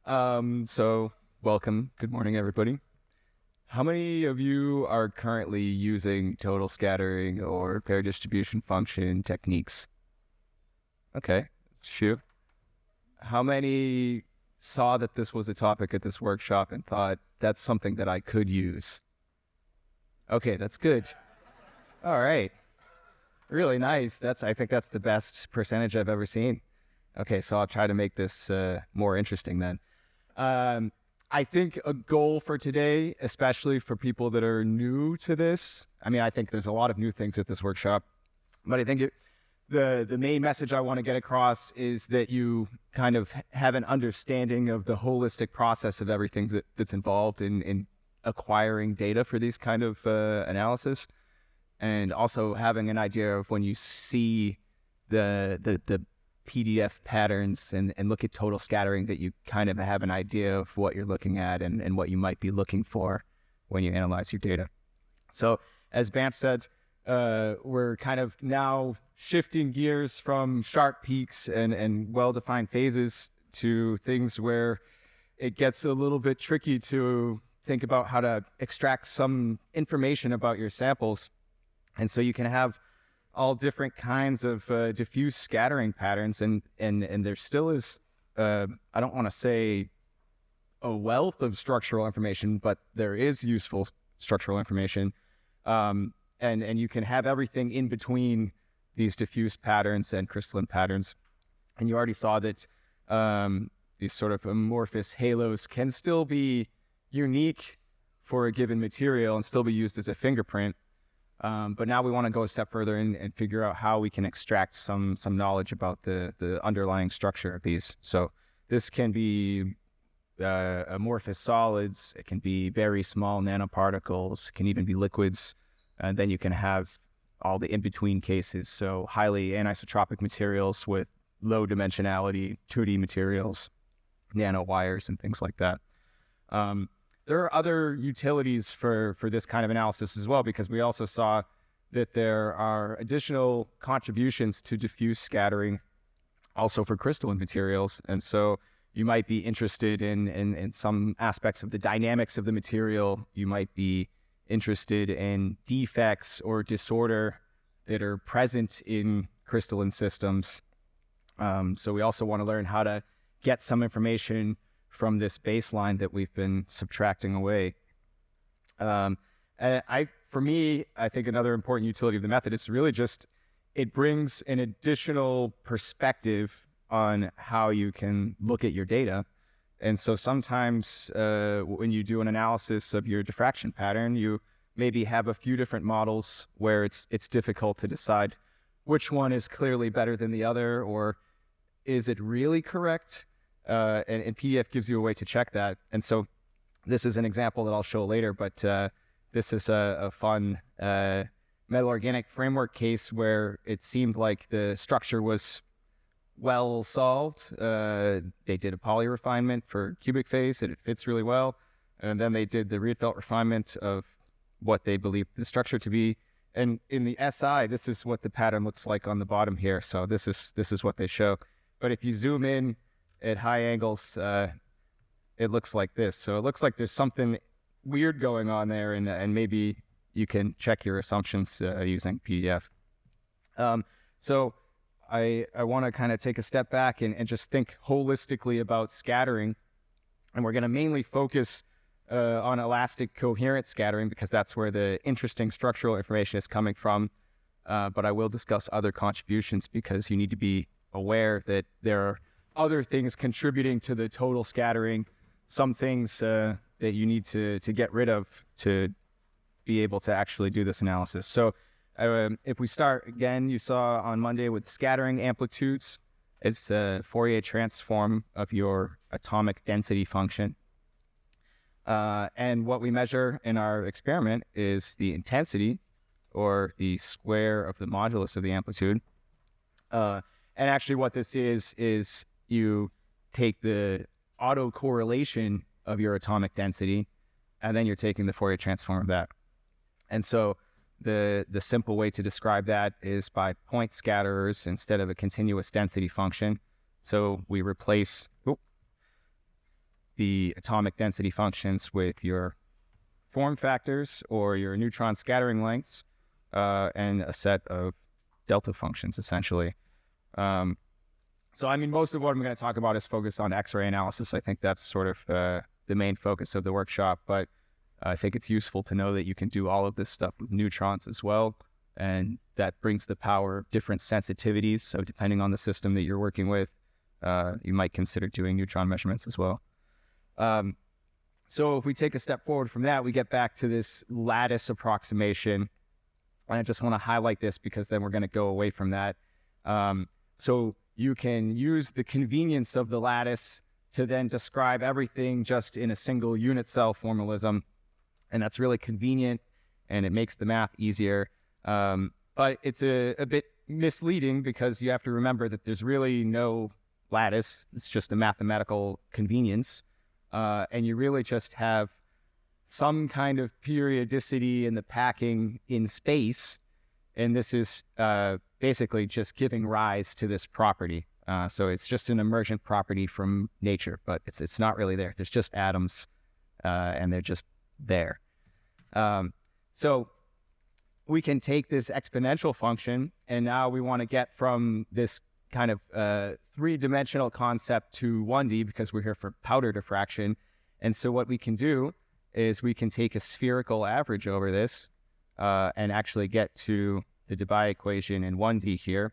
So welcome. Good morning, everybody. How many of you are currently using total scattering or pair distribution function techniques? Okay, shoot. How many saw that this was a topic at this workshop and thought that's something that I could use? Okay, that's good. All right. Really nice. I think that's the best percentage I've ever seen. Okay, so I'll try to make this more interesting then. I think a goal for today, especially for people that are new to this, I think there's a lot of new things at this workshop, but I think the main message I want to get across is that you kind of have an understanding of the holistic process of everything that's involved in acquiring data for these kind of analysis, and also having an idea of when you see the PDF patterns and look at total scattering, that you kind of have an idea of what you're looking at and what you might be looking for when you analyze your data. So as Bamf said, we're kind of now shifting gears from sharp peaks and well-defined phases to things where it gets a little bit tricky to think about how to extract some information about your samples. And so you can have all different kinds of diffuse scattering patterns, and there still is, I don't want to say a wealth of structural information, but there is useful structural information, and you can have everything in between these diffuse patterns and crystalline patterns. And you already saw that these sort of amorphous halos can still be unique for a given material and still be used as a fingerprint. But now we want to go a step further and figure out how we can extract some knowledge about the underlying structure of these. So this can be amorphous solids. It can be very small nanoparticles. It can even be liquids. And then you can have all the in-between cases. So highly anisotropic materials with low dimensionality, 2D materials, nanowires, and things like that. There are other utilities for this kind of analysis as well, because we also saw that there are additional contributions to diffuse scattering also for crystalline materials. And so you might be interested in some aspects of the dynamics of the material. You might be interested in defects or disorder that are present in crystalline systems. So we also want to learn how to get some information from this baseline that we've been subtracting away. And for me, I think another important utility of the method is really just, it brings an additional perspective on how you can look at your data. And so sometimes when you do an analysis of your diffraction pattern, you maybe have a few different models where it's difficult to decide which one is clearly better than the other, or is it really correct? And PDF gives you a way to check that. And so this is an example that I'll show later, but this is a fun metal organic framework case where it seemed like the structure was well solved. They did a poly refinement for cubic phase and it fits really well. And then they did the Rietveld refinement of what they believed the structure to be. And in the SI, this is what the pattern looks like on the bottom here. So this is what they show. But if you zoom in at high angles, it looks like this. So it looks like there's something weird going on there, and maybe you can check your assumptions using PDF. So I want to kind of take a step back and just think holistically about scattering. And we're going to mainly focus on elastic coherent scattering, because that's where the interesting structural information is coming from. But I will discuss other contributions, because you need to be aware that there are other things contributing to the total scattering, some things that you need to get rid of to be able to actually do this analysis. So if we start again, you saw on Monday with scattering amplitudes, it's a Fourier transform of your atomic density function. And what we measure in our experiment is the intensity, or the square of the modulus of the amplitude. And actually what this is you take the autocorrelation of your atomic density, and then you're taking the Fourier transform of that. And so the simple way to describe that is by point scatterers instead of a continuous density function. So we replace the atomic density functions with your form factors or your neutron scattering lengths, and a set of delta functions, essentially. So, I mean, most of what I'm going to talk about is focused on X-ray analysis. I think that's sort of the main focus of the workshop, but I think it's useful to know that you can do all of this stuff with neutrons as well, and that brings the power of different sensitivities. So depending on the system that you're working with, you might consider doing neutron measurements as well. So if we take a step forward from that, we get back to this lattice approximation. And I just want to highlight this because then we're going to go away from that. So you can use the convenience of the lattice to then describe everything just in a single unit cell formalism. And that's really convenient, and it makes the math easier. But it's a bit misleading because you have to remember that there's really no lattice. It's just a mathematical convenience. And you really just have some kind of periodicity in the packing in space. And this is basically just giving rise to this property. So it's just an emergent property from nature, but it's not really there. There's just atoms, and they're just there. So we can take this exponential function, and now we want to get from this kind of three-dimensional concept to 1D because we're here for powder diffraction. And so what we can do is we can take a spherical average over this and actually get to the Debye equation in 1D here.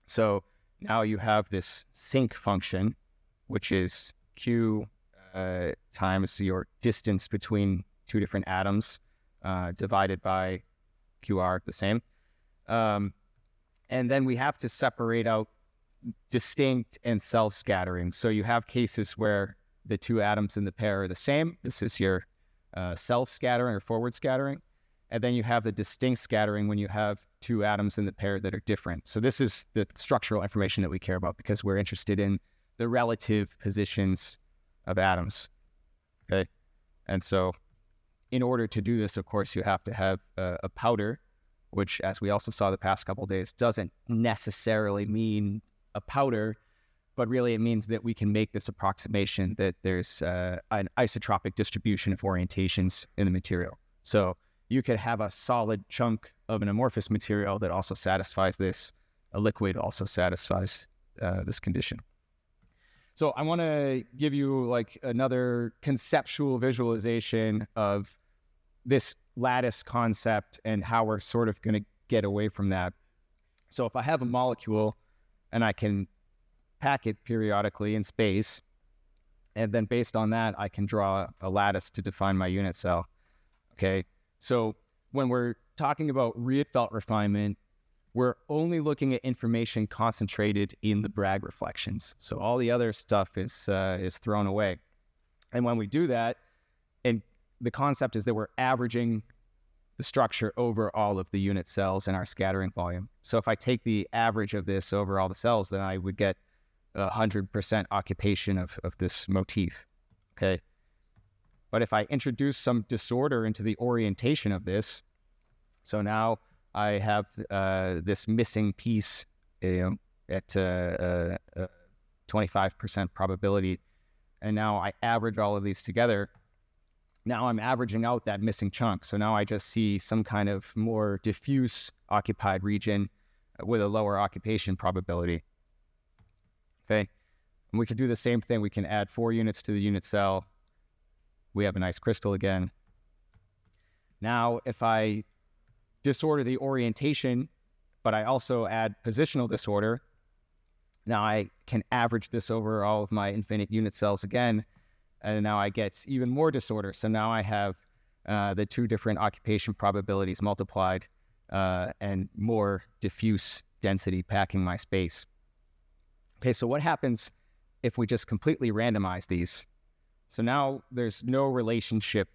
So now you have this sinc function, which is Q times your distance between two different atoms divided by QR, the same. And then we have to separate out distinct and self-scattering. So you have cases where the two atoms in the pair are the same. This is your self-scattering or forward scattering. And then you have the distinct scattering when you have two atoms in the pair that are different. So this is the structural information that we care about because we're interested in the relative positions of atoms. Okay. And so in order to do this, of course, you have to have a powder, which, as we also saw the past couple of days, doesn't necessarily mean a powder, but really it means that we can make this approximation that there's an isotropic distribution of orientations in the material. So you could have a solid chunk of an amorphous material that also satisfies this. A liquid also satisfies this condition. So I want to give you like another conceptual visualization of this lattice concept and how we're sort of going to get away from that. So if I have a molecule and I can pack it periodically in space, and then based on that, I can draw a lattice to define my unit cell. Okay. So when we're talking about Rietveld refinement, we're only looking at information concentrated in the Bragg reflections. So all the other stuff is thrown away. And when we do that, and the concept is that we're averaging the structure over all of the unit cells in our scattering volume. So if I take the average of this over all the cells, then I would get 100% occupation of this motif. Okay. But if I introduce some disorder into the orientation of this, so now I have this missing piece at 25% probability, and now I average all of these together. Now I'm averaging out that missing chunk. So now I just see some kind of more diffuse occupied region with a lower occupation probability. Okay. And we can do the same thing. We can add 4 units to the unit cell. We have a nice crystal again. Now, if I disorder the orientation, but I also add positional disorder, now I can average this over all of my infinite unit cells again, and now I get even more disorder. So now I have the 2 different occupation probabilities multiplied and more diffuse density packing my space. Okay, so what happens if we just completely randomize these? So now there's no relationship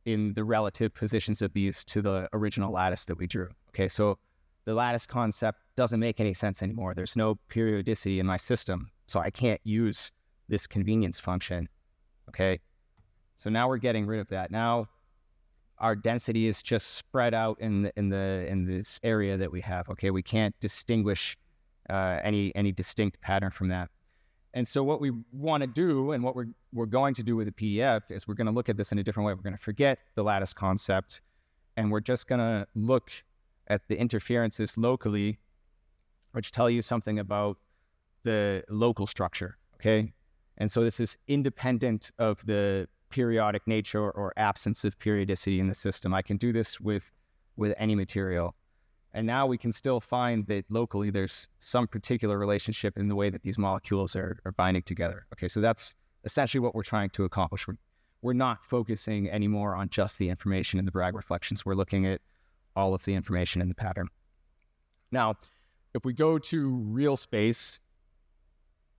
in the relative positions of these to the original lattice that we drew. Okay, so the lattice concept doesn't make any sense anymore. There's no periodicity in my system, so I can't use this convenience function. Okay, so now we're getting rid of that. Now our density is just spread out in this area that we have. Okay, we can't distinguish any distinct pattern from that. And so what we want to do, and what we're going to do with the PDF, is we're going to look at this in a different way. We're going to forget the lattice concept, and we're just going to look at the interferences locally, which tell you something about the local structure, okay? And so this is independent of the periodic nature or absence of periodicity in the system. I can do this with any material. And now we can still find that locally there's some particular relationship in the way that these molecules are binding together. Okay, so that's essentially what we're trying to accomplish. We're not focusing anymore on just the information in the Bragg reflections. We're looking at all of the information in the pattern. Now, if we go to real space,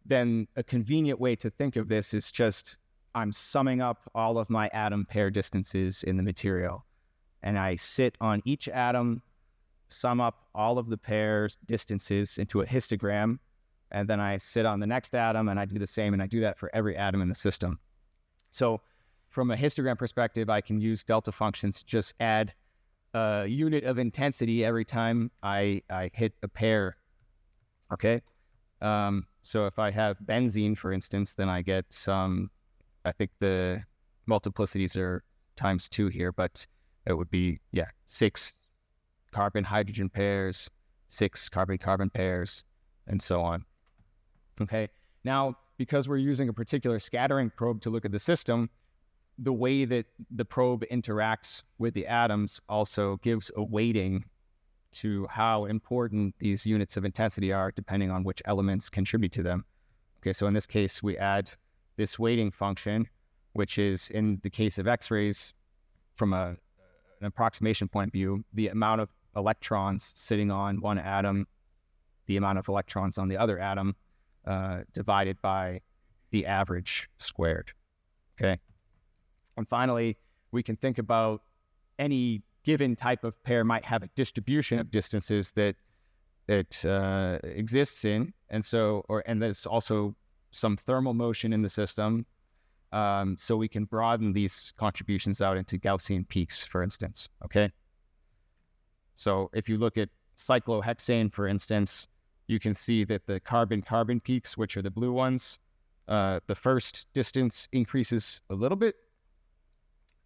then a convenient way to think of this is just I'm summing up all of my atom pair distances in the material. And I sit on each atom, sum up all of the pairs distances into a histogram, and then I sit on the next atom and I do the same, and I do that for every atom in the system. So from a histogram perspective, I can use delta functions to just add a unit of intensity every time I hit a pair, okay? So if I have benzene, for instance, then I get some, I think the multiplicities are times 2 here, but it would be, 6 carbon-hydrogen pairs, 6 carbon-carbon pairs, and so on. Okay, now, because we're using a particular scattering probe to look at the system, the way that the probe interacts with the atoms also gives a weighting to how important these units of intensity are, depending on which elements contribute to them. Okay, so in this case, we add this weighting function, which is, in the case of X-rays, from an approximation point of view, the amount of electrons sitting on one atom, the amount of electrons on the other atom, divided by the average squared, okay? And finally, we can think about any given type of pair might have a distribution of distances that exists in, and there's also some thermal motion in the system, so we can broaden these contributions out into Gaussian peaks, for instance, okay? So if you look at cyclohexane, for instance, you can see that the carbon-carbon peaks, which are the blue ones, the first distance increases a little bit.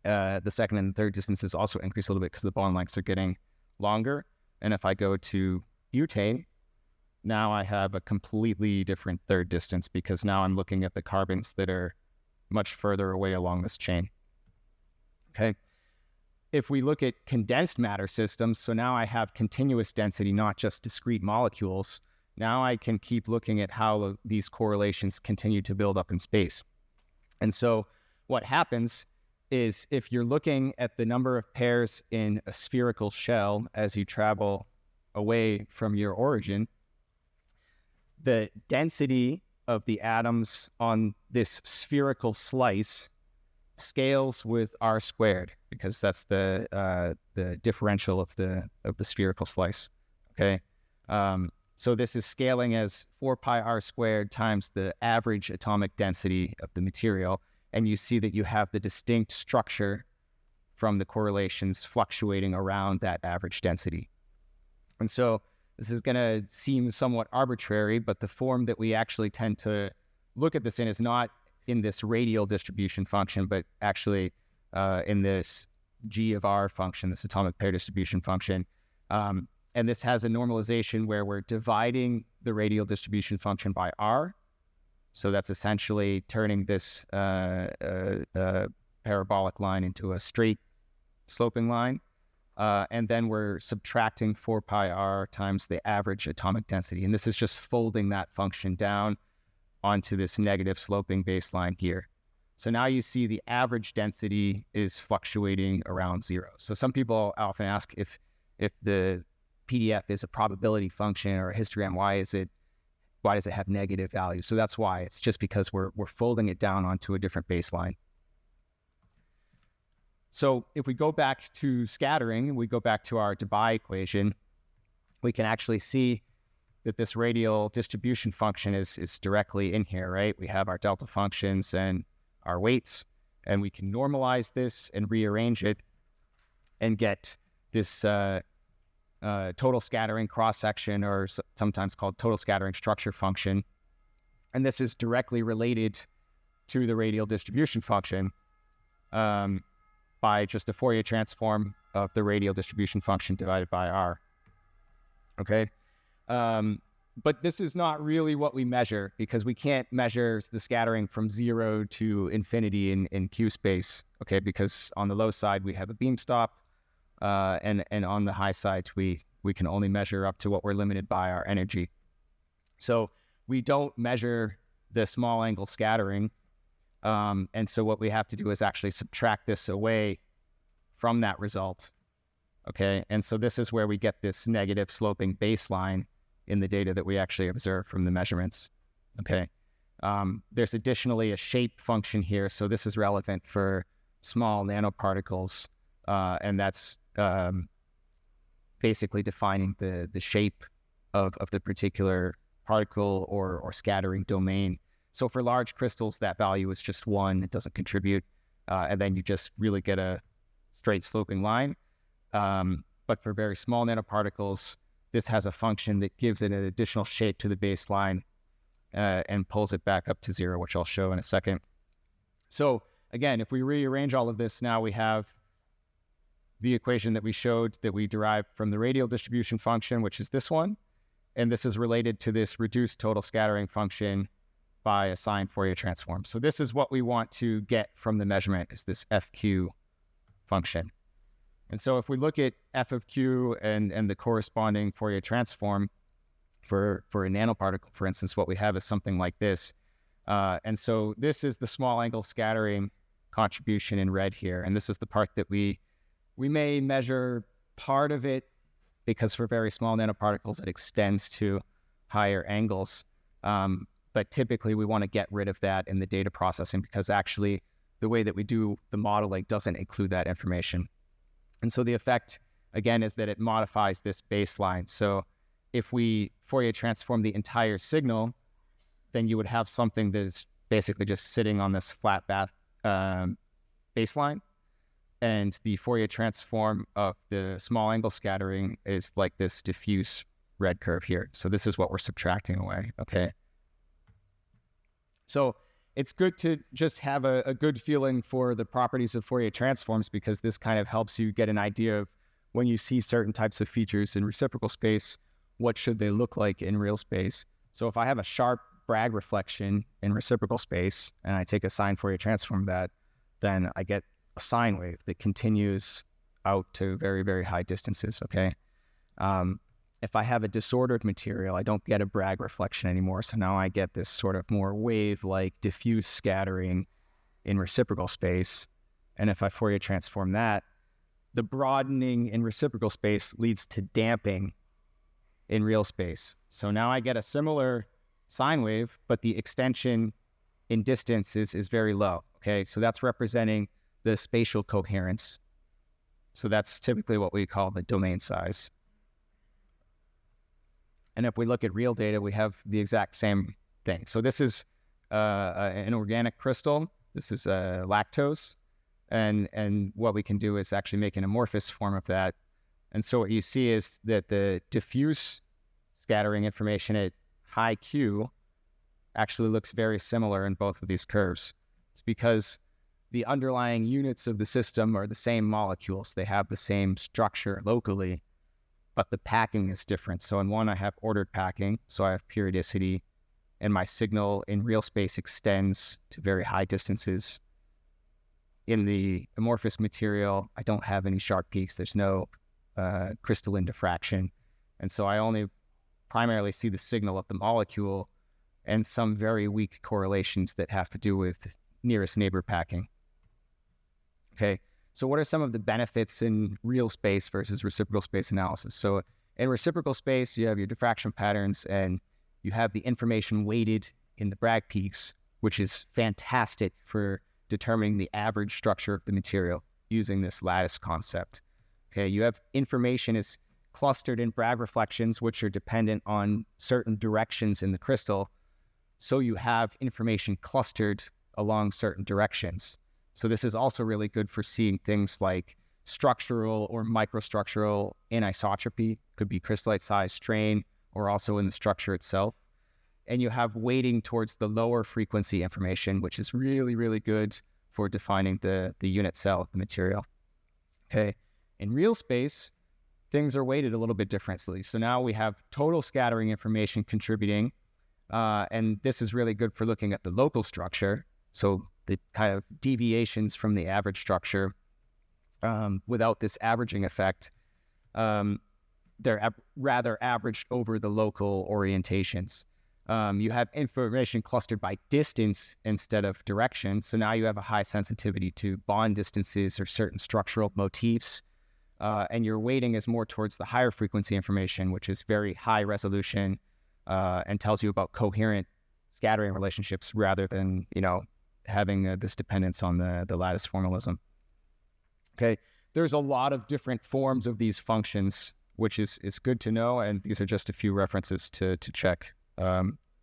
The second and third distances also increase a little bit because the bond lengths are getting longer. And if I go to butane, now I have a completely different third distance because now I'm looking at the carbons that are much further away along this chain. Okay. If we look at condensed matter systems, so now I have continuous density, not just discrete molecules. Now I can keep looking at how these correlations continue to build up in space. And so what happens is if you're looking at the number of pairs in a spherical shell as you travel away from your origin, the density of the atoms on this spherical slice scales with r squared, because that's the differential of the spherical slice. Okay, so this is scaling as 4 pi r squared times the average atomic density of the material, and you see that you have the distinct structure from the correlations fluctuating around that average density. And so this is going to seem somewhat arbitrary, but the form that we actually tend to look at this in is not in this radial distribution function, but actually in this G of R function, this atomic pair distribution function. And this has a normalization where we're dividing the radial distribution function by R. So that's essentially turning this parabolic line into a straight sloping line. And then we're subtracting 4 pi r times the average atomic density. And this is just folding that function down onto this negative sloping baseline here. So now you see the average density is fluctuating around 0. So some people often ask if the PDF is a probability function or a histogram, why does it have negative values? So that's why. It's just because we're folding it down onto a different baseline. So if we go back to scattering, we go back to our Debye equation, we can actually see that this radial distribution function is directly in here, right? We have our delta functions and our weights, and we can normalize this and rearrange it and get this total scattering cross-section, or sometimes called total scattering structure function. And this is directly related to the radial distribution function by just a Fourier transform of the radial distribution function divided by R. Okay? But this is not really what we measure, because we can't measure the scattering from 0 to infinity in Q space, okay? Because on the low side, we have a beam stop, and on the high side, we can only measure up to what we're limited by our energy. So we don't measure the small angle scattering, and so what we have to do is actually subtract this away from that result, okay? And so this is where we get this negative sloping baseline in the data that we actually observe from the measurements, okay? There's additionally a shape function here, so this is relevant for small nanoparticles, and that's basically defining the shape of the particular particle or scattering domain. So for large crystals, that value is just 1, it doesn't contribute, and then you just really get a straight sloping line. But for very small nanoparticles, this has a function that gives it an additional shape to the baseline and pulls it back up to 0, which I'll show in a second. So again, if we rearrange all of this, now we have the equation that we showed that we derived from the radial distribution function, which is this one. And this is related to this reduced total scattering function by a sine Fourier transform. So this is what we want to get from the measurement, is this FQ function. And so if we look at f of q and the corresponding Fourier transform for a nanoparticle, for instance, what we have is something like this. And so this is the small angle scattering contribution in red here. And this is the part that we may measure part of it, because for very small nanoparticles, it extends to higher angles. But typically we want to get rid of that in the data processing, because actually the way that we do the modeling doesn't include that information. And so the effect, again, is that it modifies this baseline. So if we Fourier transform the entire signal, then you would have something that's basically just sitting on this flat baseline. And the Fourier transform of the small angle scattering is like this diffuse red curve here. So this is what we're subtracting away, okay? So it's good to just have a good feeling for the properties of Fourier transforms, because this kind of helps you get an idea of when you see certain types of features in reciprocal space, what should they look like in real space. So if I have a sharp Bragg reflection in reciprocal space and I take a sine Fourier transform of that, then I get a sine wave that continues out to very, very high distances, okay? If I have a disordered material, I don't get a Bragg reflection anymore. So now I get this sort of more wave-like diffuse scattering in reciprocal space. And if I Fourier transform that, the broadening in reciprocal space leads to damping in real space. So now I get a similar sine wave, but the extension in distance is very low, okay? So that's representing the spatial coherence. So that's typically what we call the domain size. And if we look at real data, we have the exact same thing. So this is an organic crystal. This is lactose. And what we can do is actually make an amorphous form of that. And so what you see is that the diffuse scattering information at high Q actually looks very similar in both of these curves. It's because the underlying units of the system are the same molecules. They have the same structure locally, but the packing is different. So in one, I have ordered packing, so I have periodicity, and my signal in real space extends to very high distances. In the amorphous material, I don't have any sharp peaks. There's no crystalline diffraction. And so I only primarily see the signal of the molecule and some very weak correlations that have to do with nearest neighbor packing. Okay, so what are some of the benefits in real space versus reciprocal space analysis? So in reciprocal space, you have your diffraction patterns and you have the information weighted in the Bragg peaks, which is fantastic for determining the average structure of the material using this lattice concept. Okay, you have information is clustered in Bragg reflections, which are dependent on certain directions in the crystal. So you have information clustered along certain directions. So this is also really good for seeing things like structural or microstructural anisotropy, could be crystallite size, strain, or also in the structure itself. and you have weighting towards the lower frequency information, which is really, really good for defining the unit cell of the material. Okay. In real space, things are weighted a little bit differently. So now we have total scattering information contributing, and this is really good for looking at the local structure. So the kind of deviations from the average structure without this averaging effect, they're rather averaged over the local orientations. You have information clustered by distance instead of direction. So now you have a high sensitivity to bond distances or certain structural motifs. And your weighting is more towards the higher frequency information, which is very high resolution and tells you about coherent scattering relationships rather than, having this dependence on the lattice formalism. Okay, there's a lot of different forms of these functions, which is good to know, and these are just a few references to check.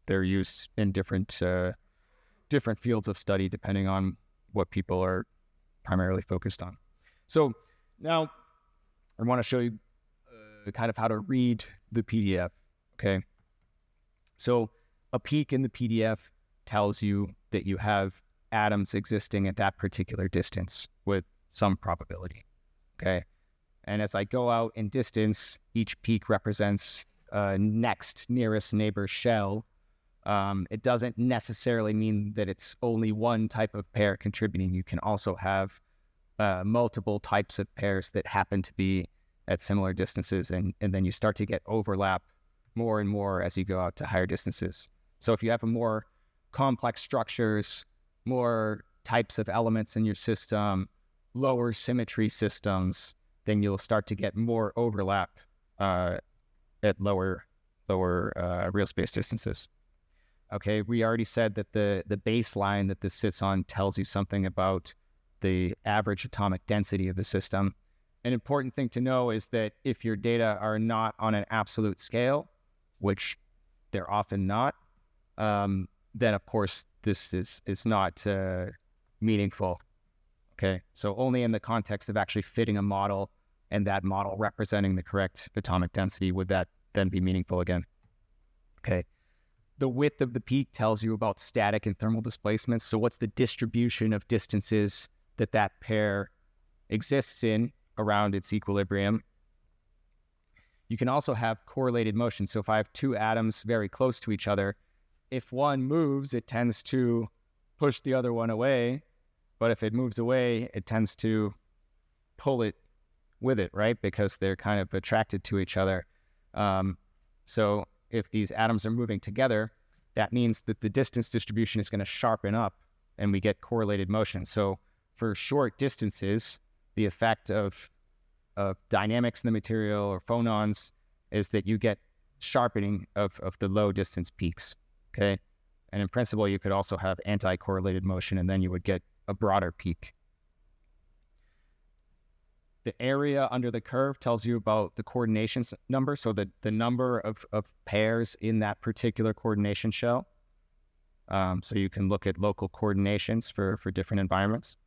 They're used in different fields of study depending on what people are primarily focused on. So now I want to show you kind of how to read the PDF, okay? So a peak in the PDF tells you that you have atoms existing at that particular distance with some probability, okay? And as I go out in distance, each peak represents next nearest neighbor shell. It doesn't necessarily mean that it's only one type of pair contributing. You can also have multiple types of pairs that happen to be at similar distances, and then you start to get overlap more and more as you go out to higher distances. So if you have a more complex structures, more types of elements in your system, lower symmetry systems, then you'll start to get more overlap at lower real space distances. Okay, we already said that the baseline that this sits on tells you something about the average atomic density of the system. An important thing to know is that if your data are not on an absolute scale, which they're often not, then of course this is not meaningful. Okay, so only in the context of actually fitting a model and that model representing the correct atomic density would that then be meaningful again. Okay, the width of the peak tells you about static and thermal displacements. So what's the distribution of distances that pair exists in around its equilibrium? You can also have correlated motion. So if I have two atoms very close to each other, if one moves, it tends to push the other one away. But if it moves away, it tends to pull it with it, right? Because they're kind of attracted to each other. So if these atoms are moving together, that means that the distance distribution is going to sharpen up and we get correlated motion. So for short distances, the effect of dynamics in the material or phonons is that you get sharpening of the low distance peaks, okay? And in principle, you could also have anti-correlated motion, and then you would get a broader peak. The area under the curve tells you about the coordination number, so the number of pairs in that particular coordination shell. So you can look at local coordinations for different environments.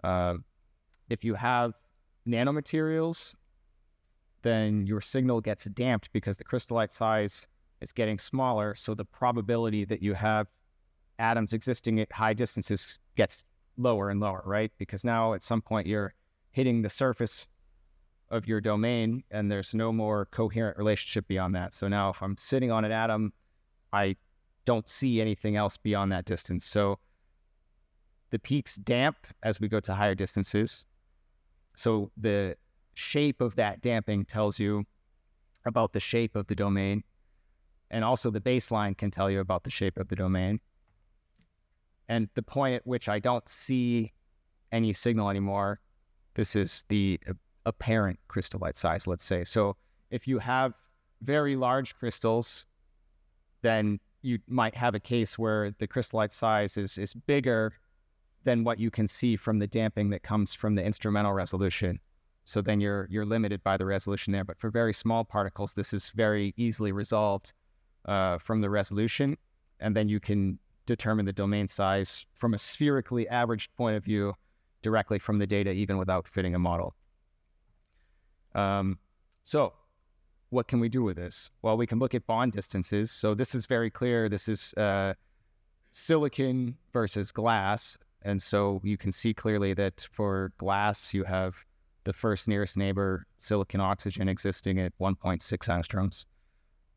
If you have nanomaterials, then your signal gets damped because the crystallite size is getting smaller, so the probability that you have atoms existing at high distances gets lower and lower, right? Because now at some point you're hitting the surface of your domain and there's no more coherent relationship beyond that. So now if I'm sitting on an atom, I don't see anything else beyond that distance. So the peaks damp as we go to higher distances. So the shape of that damping tells you about the shape of the domain, and also the baseline can tell you about the shape of the domain. And the point at which I don't see any signal anymore, this is the apparent crystallite size, let's say. So if you have very large crystals, then you might have a case where the crystallite size is bigger than what you can see from the damping that comes from the instrumental resolution. So then you're limited by the resolution there. But for very small particles, this is very easily resolved from the resolution. And then you can determine the domain size from a spherically averaged point of view directly from the data, even without fitting a model. So what can we do with this? Well, we can look at bond distances. So this is very clear. This is silicon versus glass. And so you can see clearly that for glass, you have the first nearest neighbor, silicon oxygen, existing at 1.6 angstroms.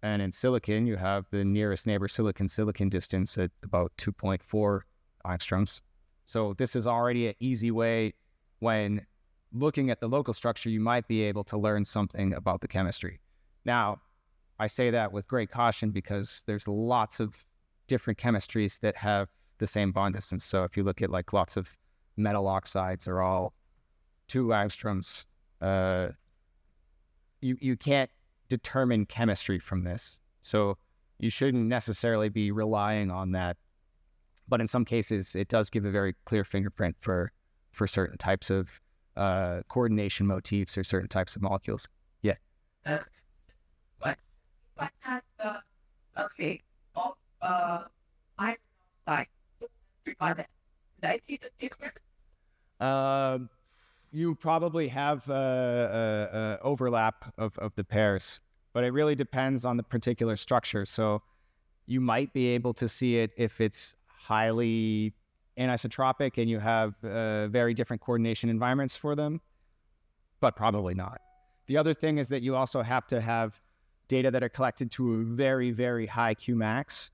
And in silicon, you have the nearest neighbor silicon distance at about 2.4 angstroms. So this is already an easy way when looking at the local structure, you might be able to learn something about the chemistry. Now, I say that with great caution because there's lots of different chemistries that have the same bond distance. So if you look at like lots of metal oxides are all 2 angstroms, you can't determine chemistry from this. So you shouldn't necessarily be relying on that. But in some cases, it does give a very clear fingerprint for certain types of coordination motifs or certain types of molecules. Yeah. What had the effect of iron oxide? Did I see the difference? You probably have overlap of the pairs, but it really depends on the particular structure. So you might be able to see it if it's highly anisotropic and you have very different coordination environments for them, but probably not. The other thing is that you also have to have data that are collected to a very, very high Qmax.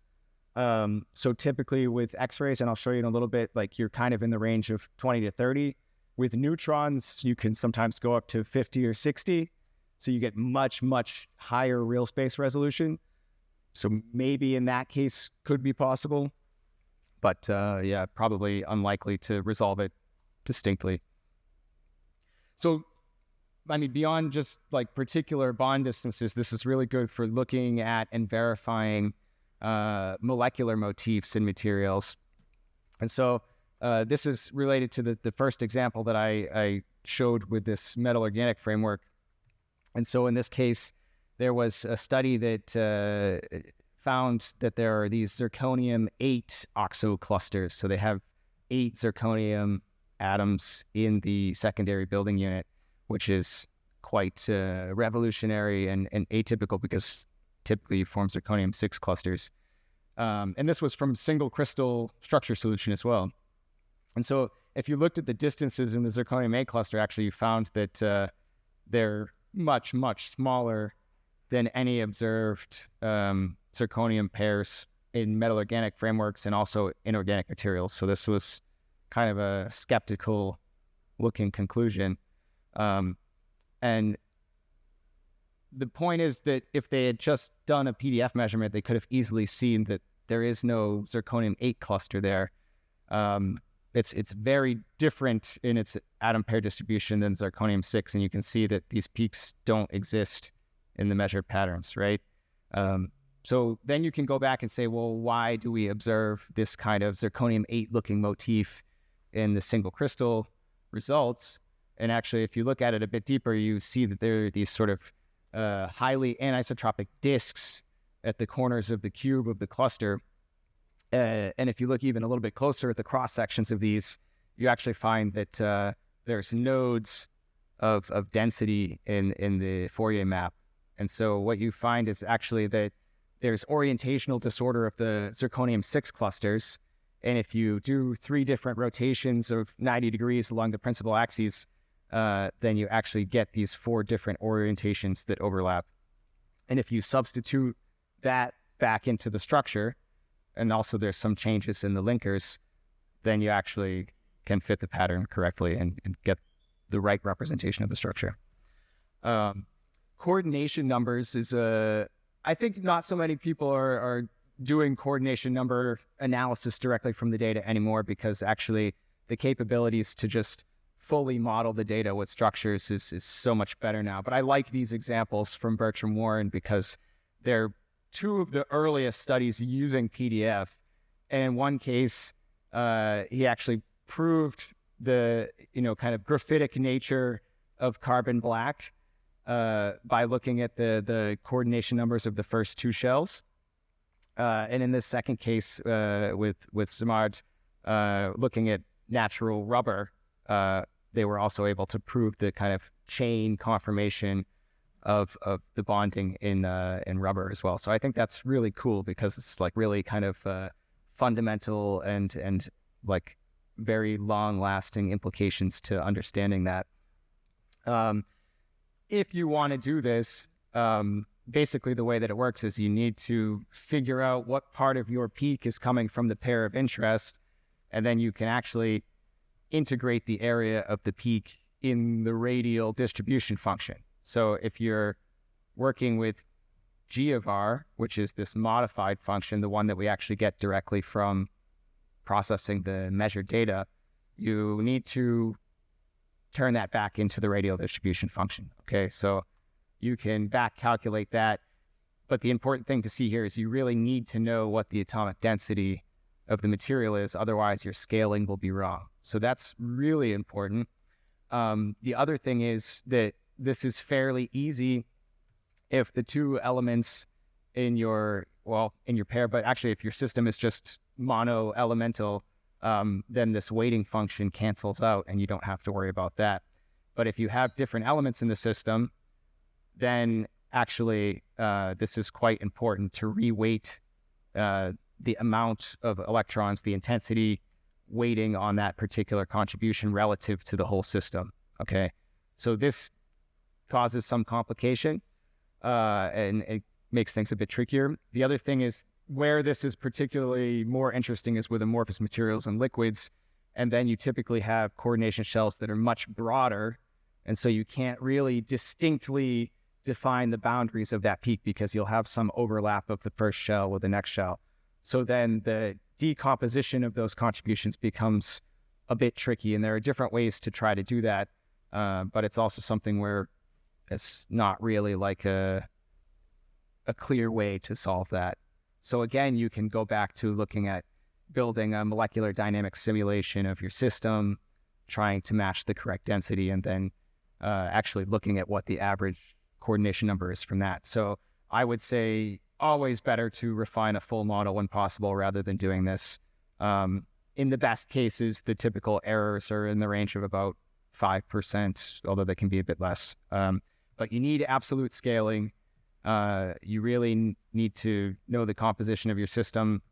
So typically with X-rays, and I'll show you in a little bit, like you're kind of in the range of 20 to 30. With neutrons, you can sometimes go up to 50 or 60. So you get much, much higher real space resolution. So maybe in that case could be possible. But yeah, probably unlikely to resolve it distinctly. So, I mean, beyond just like particular bond distances, this is really good for looking at and verifying molecular motifs in materials. And so this is related to the first example that I showed with this metal organic framework. And so in this case, there was a study that found that there are these zirconium-8 oxo clusters. So they have 8 zirconium atoms in the secondary building unit, which is quite revolutionary and atypical because typically you form zirconium-6 clusters. And this was from single crystal structure solution as well. And so if you looked at the distances in the zirconium-8 cluster, actually you found that they're much, much smaller than any observed zirconium pairs in metal organic frameworks and also inorganic materials. So this was kind of a skeptical looking conclusion. And the point is that if they had just done a PDF measurement, they could have easily seen that there is no zirconium-8 cluster there. It's very different in its atom pair distribution than zirconium-6, and you can see that these peaks don't exist in the measured patterns, right? So then you can go back and say, well, why do we observe this kind of zirconium-8 looking motif in the single crystal results? And actually, if you look at it a bit deeper, you see that there are these sort of highly anisotropic disks at the corners of the cube of the cluster. And if you look even a little bit closer at the cross sections of these, you actually find that there's nodes of density in the Fourier map. And so what you find is actually that there's orientational disorder of the zirconium-6 clusters. And if you do 3 different rotations of 90 degrees along the principal axes, then you actually get these 4 different orientations that overlap. And if you substitute that back into the structure, and also there's some changes in the linkers, then you actually can fit the pattern correctly and get the right representation of the structure. Coordination numbers is I think not so many people are doing coordination number analysis directly from the data anymore, because actually the capabilities to just fully model the data with structures is so much better now. But I like these examples from Bertram Warren because they're 2 of the earliest studies using PDF. And in one case, he actually proved the, kind of graphitic nature of carbon black by looking at the coordination numbers of the first 2 shells. And in this second case, with Samard, looking at natural rubber, they were also able to prove the kind of chain conformation of the bonding in rubber as well. So I think that's really cool because it's like really kind of fundamental and like very long lasting implications to understanding that. If you want to do this, basically the way that it works is you need to figure out what part of your peak is coming from the pair of interest, and then you can actually integrate the area of the peak in the radial distribution function. So if you're working with G of R, which is this modified function, the one that we actually get directly from processing the measured data, you need to turn that back into the radial distribution function. Okay, so you can back calculate that, but the important thing to see here is you really need to know what the atomic density of the material is, otherwise your scaling will be wrong. So that's really important. The other thing is that this is fairly easy if the two elements in your pair, but actually if your system is just mono-elemental, then this weighting function cancels out and you don't have to worry about that. But if you have different elements in the system, then actually this is quite important to reweight the amount of electrons, the intensity weighting on that particular contribution relative to the whole system. Okay, so this causes some complication and it makes things a bit trickier. The other thing is where this is particularly more interesting is with amorphous materials and liquids, and then you typically have coordination shells that are much broader, and so you can't really distinctly define the boundaries of that peak because you'll have some overlap of the first shell with the next shell. So then the decomposition of those contributions becomes a bit tricky, and there are different ways to try to do that, but it's also something where it's not really like a clear way to solve that. So again, you can go back to looking at building a molecular dynamics simulation of your system, trying to match the correct density, and then actually looking at what the average coordination number is from that. So I would say always better to refine a full model when possible rather than doing this. In the best cases, the typical errors are in the range of about 5%, although they can be a bit less. But you need absolute scaling. You really need to know the composition of your system.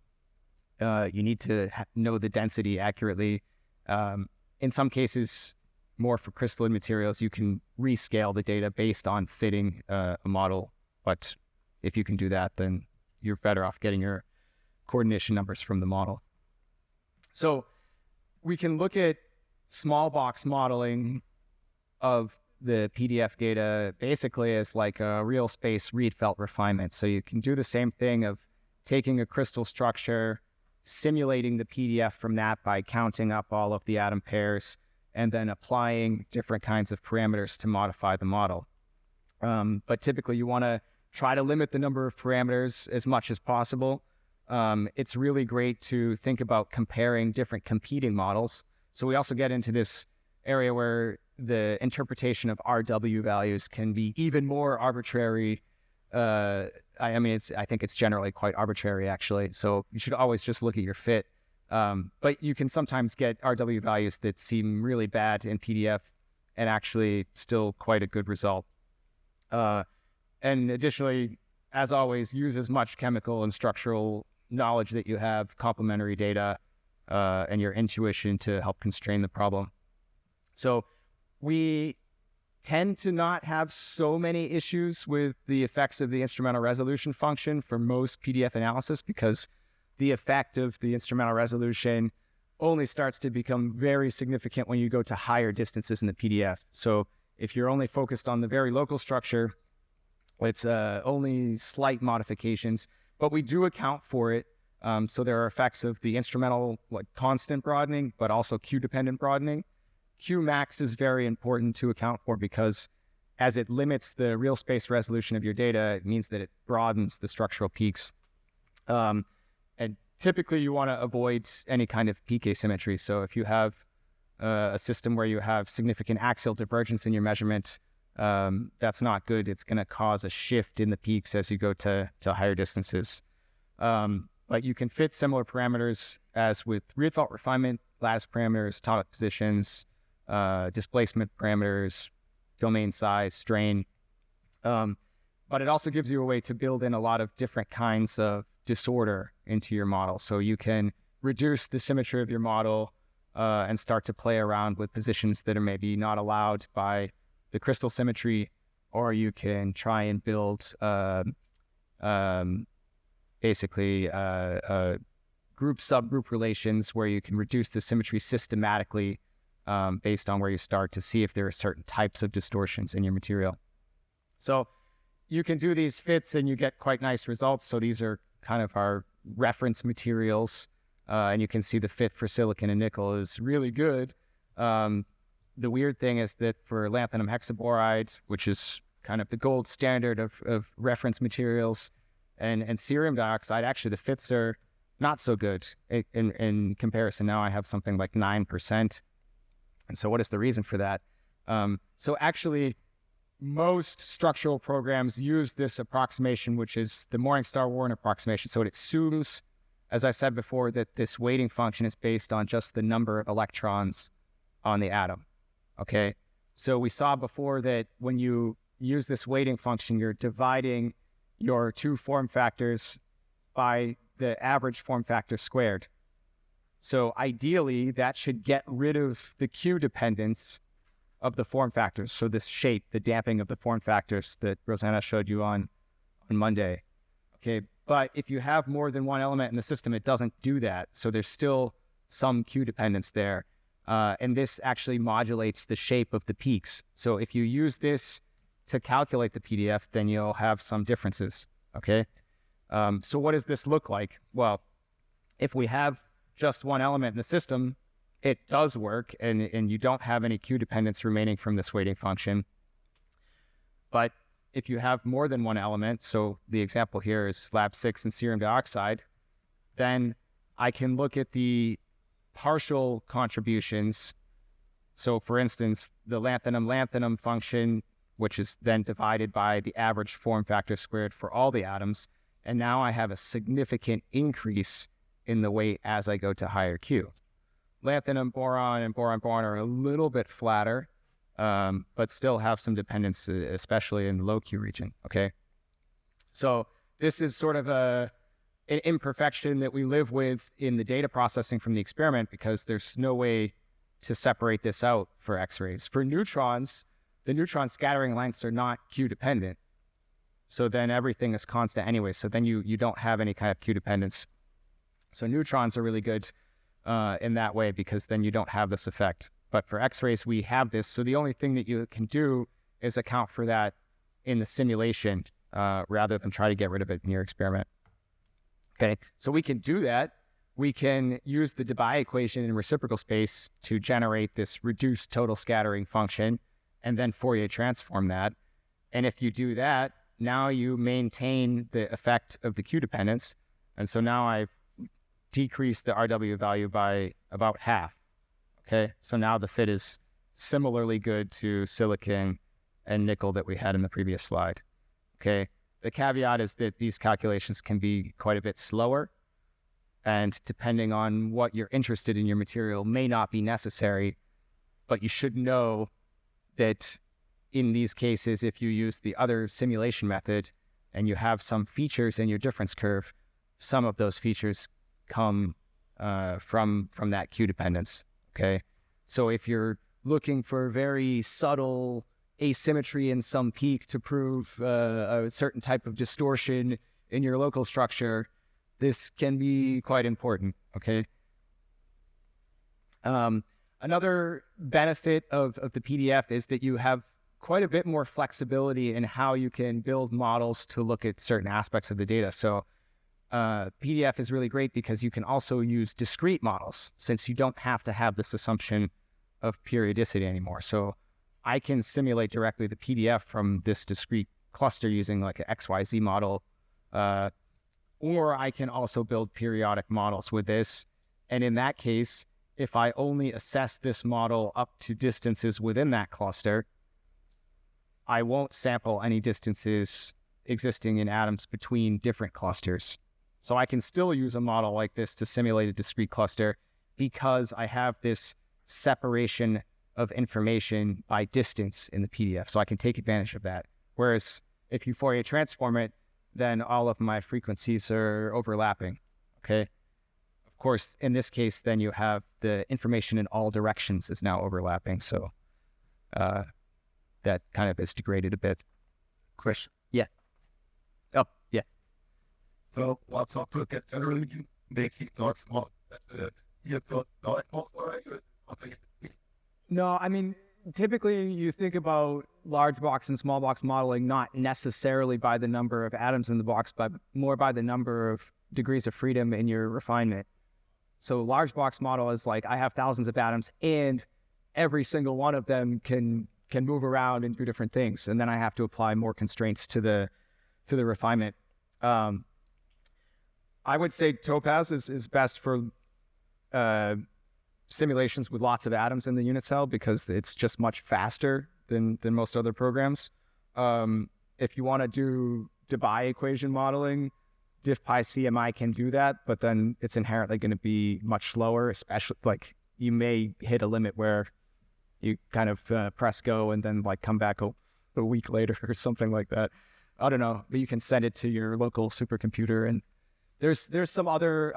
You need to know the density accurately. In some cases, more for crystalline materials, you can rescale the data based on fitting a model. But if you can do that, then you're better off getting your coordination numbers from the model. So we can look at small box modeling of the PDF data basically as like a real space Rietveld refinement. So you can do the same thing of taking a crystal structure, simulating the PDF from that by counting up all of the atom pairs, and then applying different kinds of parameters to modify the model. But typically you want to try to limit the number of parameters as much as possible. It's really great to think about comparing different competing models. So we also get into this area where the interpretation of RW values can be even more arbitrary. I think it's generally quite arbitrary, actually. So you should always just look at your fit. But you can sometimes get RW values that seem really bad in PDF and actually still quite a good result. And additionally, as always, use as much chemical and structural knowledge that you have, complementary data, and your intuition to help constrain the problem. So we tend to not have so many issues with the effects of the instrumental resolution function for most PDF analysis because the effect of the instrumental resolution only starts to become very significant when you go to higher distances in the PDF. So if you're only focused on the very local structure, it's only slight modifications, but we do account for it. So there are effects of the instrumental like constant broadening, but also Q-dependent broadening. Qmax is very important to account for because as it limits the real space resolution of your data, it means that it broadens the structural peaks. And typically you want to avoid any kind of peak asymmetry. So if you have a system where you have significant axial divergence in your measurement, that's not good. It's going to cause a shift in the peaks as you go to higher distances. But you can fit similar parameters as with Rietveld refinement, lattice parameters, atomic positions, displacement parameters, domain size, strain. But it also gives you a way to build in a lot of different kinds of disorder into your model. So you can reduce the symmetry of your model and start to play around with positions that are maybe not allowed by the crystal symmetry, or you can try and build basically group subgroup relations where you can reduce the symmetry systematically based on where you start to see if there are certain types of distortions in your material. So you can do these fits and you get quite nice results. So these are kind of our reference materials. And you can see the fit for silicon and nickel is really good. The weird thing is that for lanthanum hexaboride, which is kind of the gold standard of reference materials, and cerium dioxide, actually the fits are not so good in comparison. Now I have something like 9%. And so what is the reason for that? So actually, most structural programs use this approximation, which is the Morningstar-Warren approximation. So it assumes, as I said before, that this weighting function is based on just the number of electrons on the atom. Okay, so we saw before that when you use this weighting function, you're dividing your two form factors by the average form factor squared. So ideally, that should get rid of the Q dependence of the form factors. So this shape, the damping of the form factors that Rosanna showed you on Monday. Okay, but if you have more than one element in the system, it doesn't do that. So there's still some Q dependence there. And this actually modulates the shape of the peaks. So if you use this to calculate the PDF, then you'll have some differences, okay? So what does this look like? Well, if we have just one element in the system, it does work, and you don't have any Q dependence remaining from this weighting function. But if you have more than one element, so the example here is slab 6 and cerium dioxide, then I can look at the partial contributions. So for instance, the lanthanum function, which is then divided by the average form factor squared for all the atoms. And now I have a significant increase in the weight as I go to higher Q. Lanthanum, boron, and boron-boron are a little bit flatter, but still have some dependence, especially in the low Q region, okay? So this is sort of an imperfection that we live with in the data processing from the experiment, because there's no way to separate this out for X-rays. For neutrons, the neutron scattering lengths are not Q dependent. So then everything is constant anyway. So then you don't have any kind of Q dependence. So neutrons are really good in that way, because then you don't have this effect. But for X-rays, we have this. So the only thing that you can do is account for that in the simulation rather than try to get rid of it in your experiment. Okay, so we can do that. We can use the Debye equation in reciprocal space to generate this reduced total scattering function and then Fourier transform that. And if you do that, now you maintain the effect of the Q dependence. And so now I've decreased the RW value by about half. Okay, so now the fit is similarly good to silicon and nickel that we had in the previous slide. Okay, the caveat is that these calculations can be quite a bit slower, and depending on what you're interested in your material may not be necessary, but you should know that in these cases, if you use the other simulation method and you have some features in your difference curve, some of those features come from that Q dependence, okay? So if you're looking for very subtle asymmetry in some peak to prove a certain type of distortion in your local structure, this can be quite important, okay? Another benefit of the PDF is that you have quite a bit more flexibility in how you can build models to look at certain aspects of the data. So PDF is really great because you can also use discrete models, since you don't have to have this assumption of periodicity anymore. So I can simulate directly the PDF from this discrete cluster using like an XYZ model, or I can also build periodic models with this. And in that case, if I only assess this model up to distances within that cluster, I won't sample any distances existing in atoms between different clusters. So I can still use a model like this to simulate a discrete cluster, because I have this separation of information by distance in the PDF. So I can take advantage of that. Whereas If you Fourier transform it, then all of my frequencies are overlapping, okay? Of course, in this case, then you have the information in all directions is now overlapping, so that kind of is degraded a bit. Question. Yeah. Oh, yeah. So what's up with that generally making not small? You thought not something. No, I mean, typically you think about large box and small box modeling not necessarily by the number of atoms in the box, but more by the number of degrees of freedom in your refinement. So large box model is like, I have thousands of atoms and every single one of them can move around and do different things. And then I have to apply more constraints to the refinement. I would say Topaz is best for simulations with lots of atoms in the unit cell because it's just much faster than most other programs. If you want to do Debye equation modeling, diffPy-CMI can do that, but then it's inherently going to be much slower, especially like you may hit a limit where you kind of press go and then like come back a week later or something like that. I don't know, but you can send it to your local supercomputer, and there's some other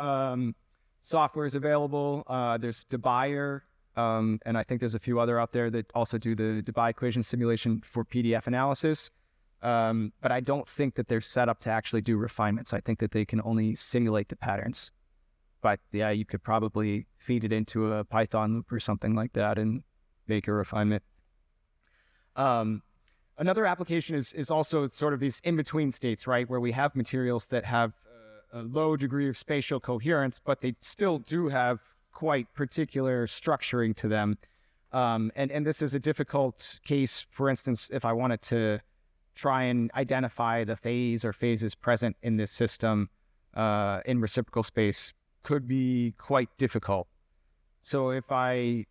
softwares available. There's Debye, and I think there's a few other out there that also do the Debye equation simulation for PDF analysis. But I don't think that they're set up to actually do refinements. I think that they can only simulate the patterns. But yeah, you could probably feed it into a Python loop or something like that and make a refinement. Another application is also sort of these in-between states, right? Where we have materials that have a low degree of spatial coherence, but they still do have quite particular structuring to them. And this is a difficult case, for instance, if I wanted to try and identify the phase or phases present in this system in reciprocal space could be quite difficult. So if I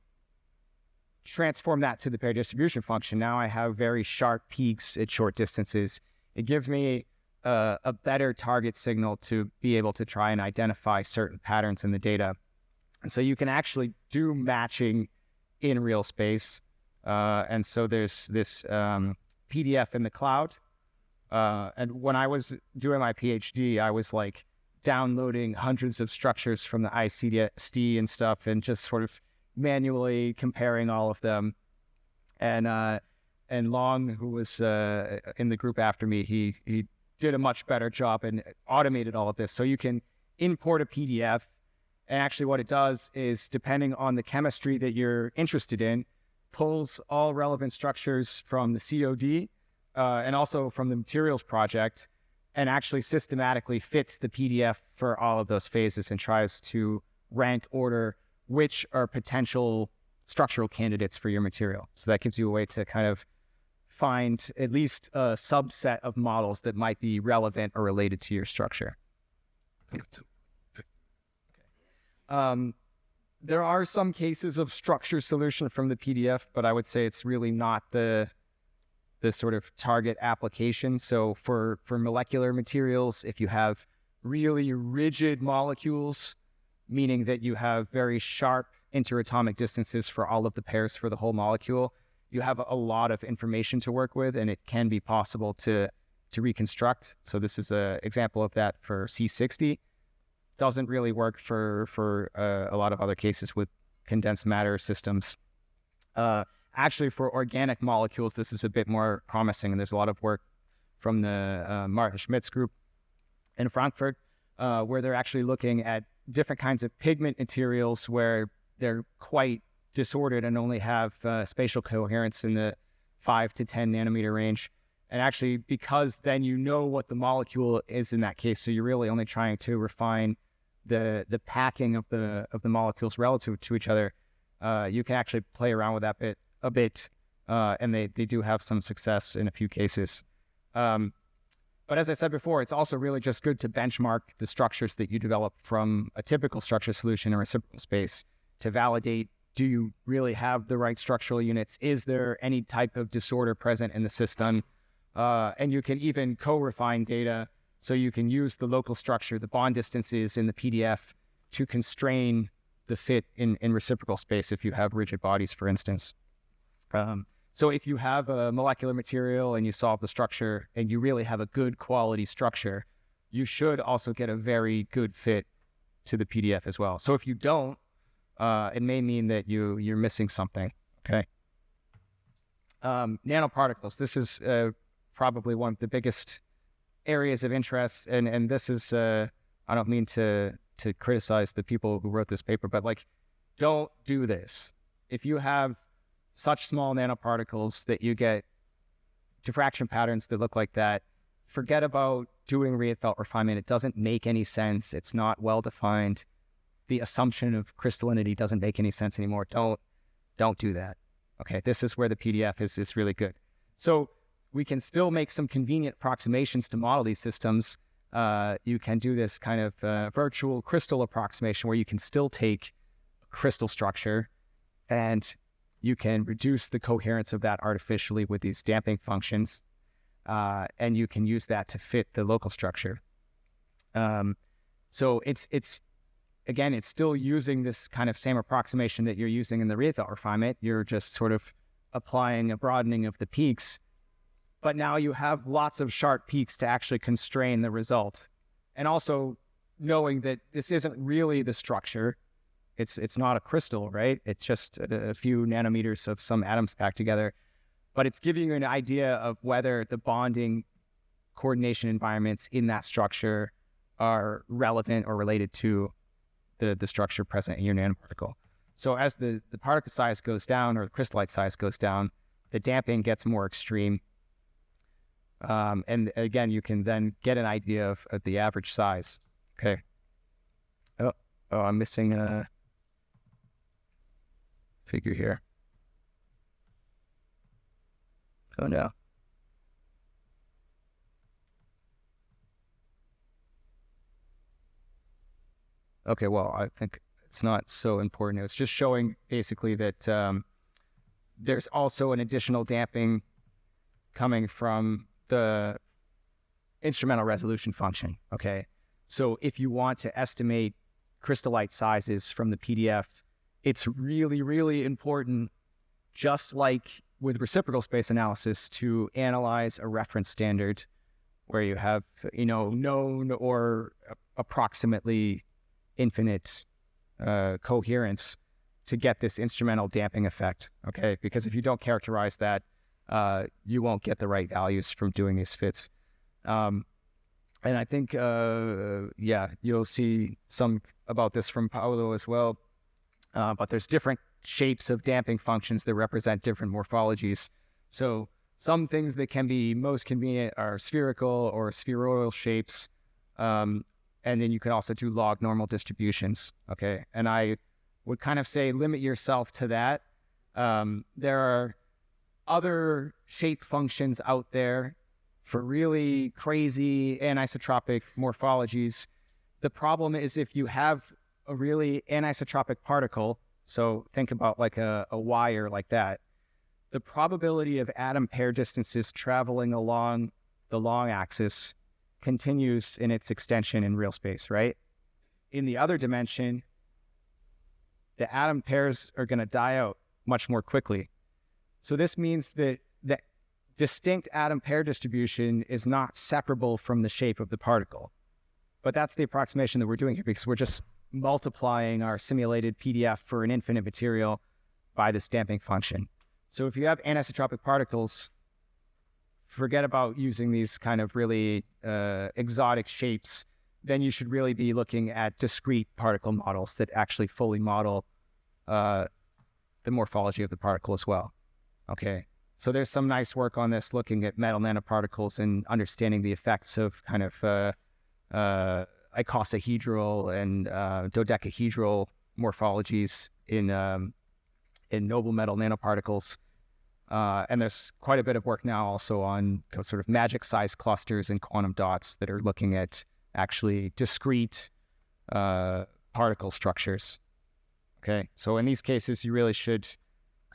transform that to the pair distribution function, now I have very sharp peaks at short distances. It gives me a better target signal to be able to try and identify certain patterns in the data. And so you can actually do matching in real space. And so there's this PDF in the cloud. And when I was doing my PhD, I was like downloading hundreds of structures from the ICD and stuff and just sort of manually comparing all of them. And Long, who was in the group after me, he did a much better job and automated all of this. So you can import a PDF, and actually what it does is, depending on the chemistry that you're interested in, pulls all relevant structures from the COD and also from the materials project, and actually systematically fits the PDF for all of those phases and tries to rank order which are potential structural candidates for your material. So that gives you a way to kind of find at least a subset of models that might be relevant or related to your structure. There are some cases of structure solution from the PDF, but I would say it's really not the sort of target application. So for molecular materials, if you have really rigid molecules, meaning that you have very sharp interatomic distances for all of the pairs for the whole molecule, you have a lot of information to work with, and it can be possible to reconstruct. So this is an example of that for C60. Doesn't really work for a lot of other cases with condensed matter systems. Actually, for organic molecules, this is a bit more promising, and there's a lot of work from the Martin Schmidt's group in Frankfurt, where they're actually looking at different kinds of pigment materials where they're quite disordered and only have spatial coherence in the 5 to 10 nanometer range. And actually, because then you know what the molecule is in that case, so you're really only trying to refine the packing of the molecules relative to each other, you can actually play around with that a bit, and they do have some success in a few cases. But as I said before, it's also really just good to benchmark the structures that you develop from a typical structure solution in reciprocal space to validate, do you really have the right structural units? Is there any type of disorder present in the system? And you can even co-refine data, so you can use the local structure, the bond distances in the PDF, to constrain the fit in reciprocal space if you have rigid bodies, for instance. So So if you have a molecular material and you solve the structure and you really have a good quality structure, you should also get a very good fit to the PDF as well. So if you don't, it may mean that you're missing something, okay? Nanoparticles, this is probably one of the biggest areas of interest, and this is, I don't mean to criticize the people who wrote this paper, but like, don't do this. If you have such small nanoparticles that you get diffraction patterns that look like that, forget about doing Rietveld refinement. It doesn't make any sense. It's not well defined. The assumption of crystallinity doesn't make any sense anymore. Don't do that. Okay, this is where the PDF is really good. So we can still make some convenient approximations to model these systems. You can do this kind of virtual crystal approximation where you can still take a crystal structure and you can reduce the coherence of that artificially with these damping functions, and you can use that to fit the local structure. So it's again, it's still using this kind of same approximation that you're using in the Rietveld refinement. You're just sort of applying a broadening of the peaks, but now you have lots of sharp peaks to actually constrain the result. And also knowing that this isn't really the structure. It's not a crystal, right? It's just a few nanometers of some atoms packed together, but it's giving you an idea of whether the bonding coordination environments in that structure are relevant or related to the structure present in your nanoparticle. So as the particle size goes down or the crystallite size goes down, the damping gets more extreme. And again, you can then get an idea of the average size. Okay. Oh, I'm missing a figure here. Oh no. Okay, well, I think it's not so important. It's just showing basically that there's also an additional damping coming from the instrumental resolution function, okay? So if you want to estimate crystallite sizes from the PDF, it's really, really important, just like with reciprocal space analysis, to analyze a reference standard where you have, known or approximately infinite coherence to get this instrumental damping effect, okay? Because if you don't characterize that, you won't get the right values from doing these fits. And I think, you'll see some about this from Paolo as well. But there's different shapes of damping functions that represent different morphologies. So some things that can be most convenient are spherical or spheroidal shapes. And then you can also do log normal distributions, okay? And I would kind of say limit yourself to that. There are other shape functions out there for really crazy anisotropic morphologies. The problem is if you have a really anisotropic particle, so think about like a wire like that, the probability of atom pair distances traveling along the long axis continues in its extension in real space, right? In the other dimension, the atom pairs are going to die out much more quickly. So this means that the distinct atom pair distribution is not separable from the shape of the particle. But that's the approximation that we're doing here, because we're just multiplying our simulated PDF for an infinite material by this damping function. So if you have anisotropic particles, forget about using these kind of really exotic shapes. Then you should really be looking at discrete particle models that actually fully model the morphology of the particle as well. Okay, so there's some nice work on this, looking at metal nanoparticles and understanding the effects of kind of icosahedral and dodecahedral morphologies in noble metal nanoparticles. And there's quite a bit of work now also on sort of magic size clusters and quantum dots that are looking at actually discrete particle structures. Okay, so in these cases, you really should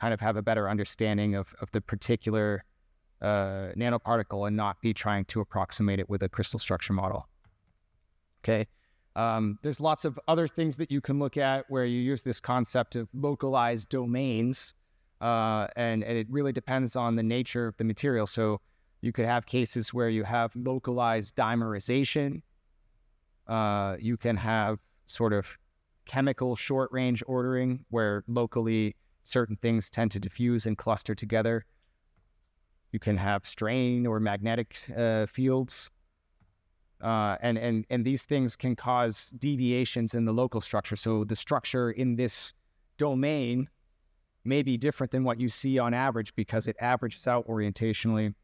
kind of have a better understanding of the particular nanoparticle and not be trying to approximate it with a crystal structure model. Okay, there's lots of other things that you can look at where you use this concept of localized domains. and it really depends on the nature of the material. So you could have cases where you have localized dimerization. You can have sort of chemical short-range ordering where locally certain things tend to diffuse and cluster together. You can have strain or magnetic fields. And these things can cause deviations in the local structure. So the structure in this domain may be different than what you see on average because it averages out orientationally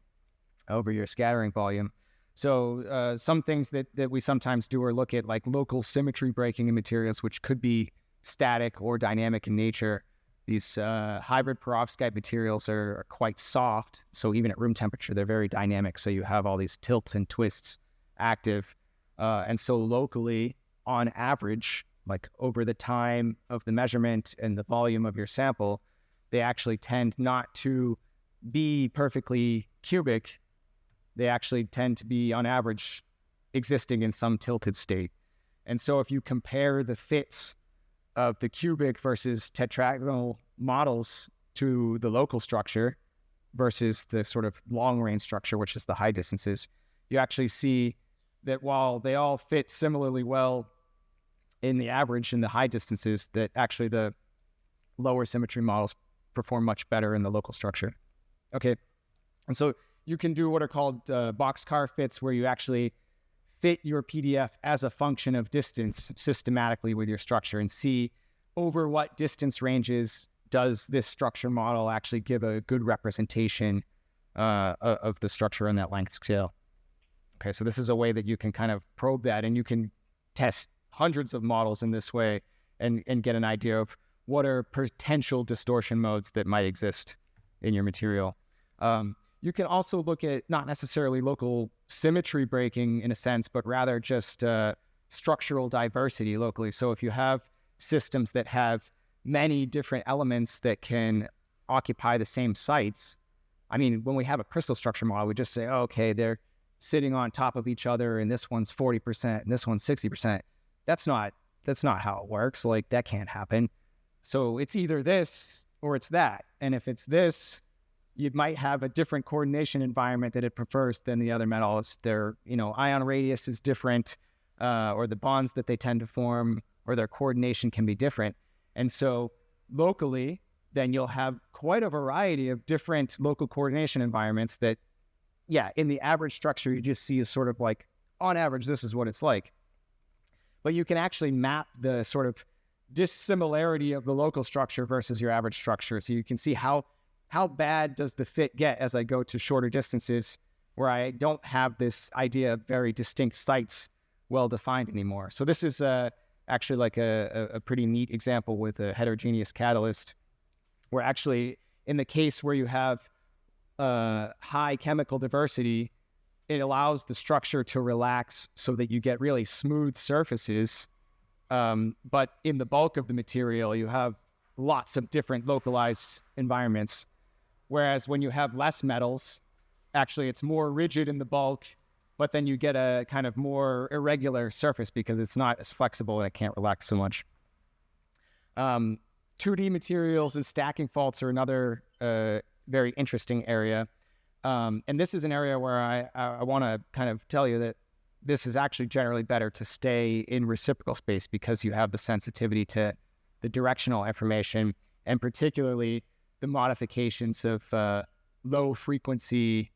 over your scattering volume. So some things that we sometimes do are look at like local symmetry breaking in materials, which could be static or dynamic in nature. These hybrid perovskite materials are quite soft. So even at room temperature, they're very dynamic. So you have all these tilts and twists active. And so locally, on average, like over the time of the measurement and the volume of your sample, they actually tend not to be perfectly cubic. They actually tend to be, on average, existing in some tilted state. And so if you compare the fits of the cubic versus tetragonal models to the local structure versus the sort of long-range structure, which is the high distances, you actually see that while they all fit similarly well in the average in the high distances, that actually the lower symmetry models perform much better in the local structure. Okay, and so you can do what are called boxcar fits, where you actually fit your PDF as a function of distance systematically with your structure and see over what distance ranges does this structure model actually give a good representation of the structure on that length scale. Okay, so this is a way that you can kind of probe that, and you can test hundreds of models in this way and get an idea of what are potential distortion modes that might exist in your material. You can also look at not necessarily local symmetry breaking in a sense, but rather just structural diversity locally. So if you have systems that have many different elements that can occupy the same sites, I mean, when we have a crystal structure model, we just say, oh, okay, they're sitting on top of each other, and this one's 40% and this one's 60%. That's not how it works. Like, that can't happen. So it's either this or it's that. And if it's this, you might have a different coordination environment that it prefers than the other metals. Their, ion radius is different, or the bonds that they tend to form, or their coordination can be different. And so locally, then you'll have quite a variety of different local coordination environments that, yeah, in the average structure, you just see is sort of like, on average, this is what it's like. But you can actually map the sort of dissimilarity of the local structure versus your average structure. So you can see how bad does the fit get as I go to shorter distances where I don't have this idea of very distinct sites well-defined anymore. So this is actually like a pretty neat example with a heterogeneous catalyst, where actually in the case where you have high chemical diversity, it allows the structure to relax so that you get really smooth surfaces. But in the bulk of the material, you have lots of different localized environments. Whereas when you have less metals, actually it's more rigid in the bulk, but then you get a kind of more irregular surface because it's not as flexible and it can't relax so much. 2D materials and stacking faults are another very interesting area. And this is an area where I want to kind of tell you that this is actually generally better to stay in reciprocal space because you have the sensitivity to the directional information, and particularly the modifications of low frequency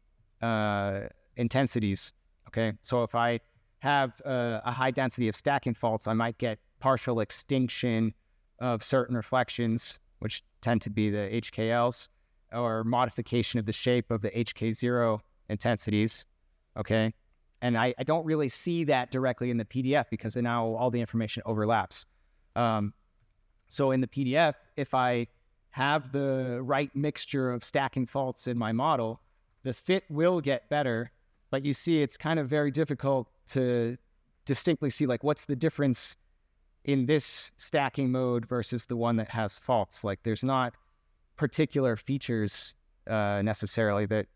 intensities. Okay, so if I have a high density of stacking faults, I might get partial extinction of certain reflections, which tend to be the HKLs, or modification of the shape of the HK0 intensities. Okay, and I don't really see that directly in the PDF because now all the information overlaps. So in the PDF, if I have the right mixture of stacking faults in my model, the fit will get better, but you see it's kind of very difficult to distinctly see like what's the difference in this stacking mode versus the one that has faults. Like there's not particular features necessarily that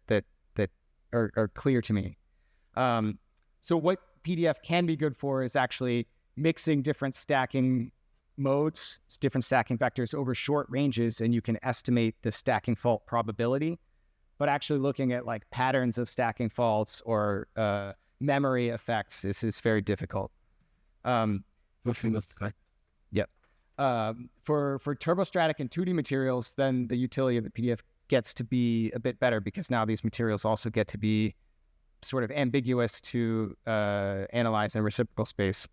are clear to me. So what PDF can be good for is actually mixing different stacking modes, different stacking vectors over short ranges, and you can estimate the stacking fault probability. But actually looking at like patterns of stacking faults or memory effects, this is very difficult. Yep. For turbostratic and 2D materials, then the utility of the PDF gets to be a bit better because now these materials also get to be sort of ambiguous to analyze in reciprocal space.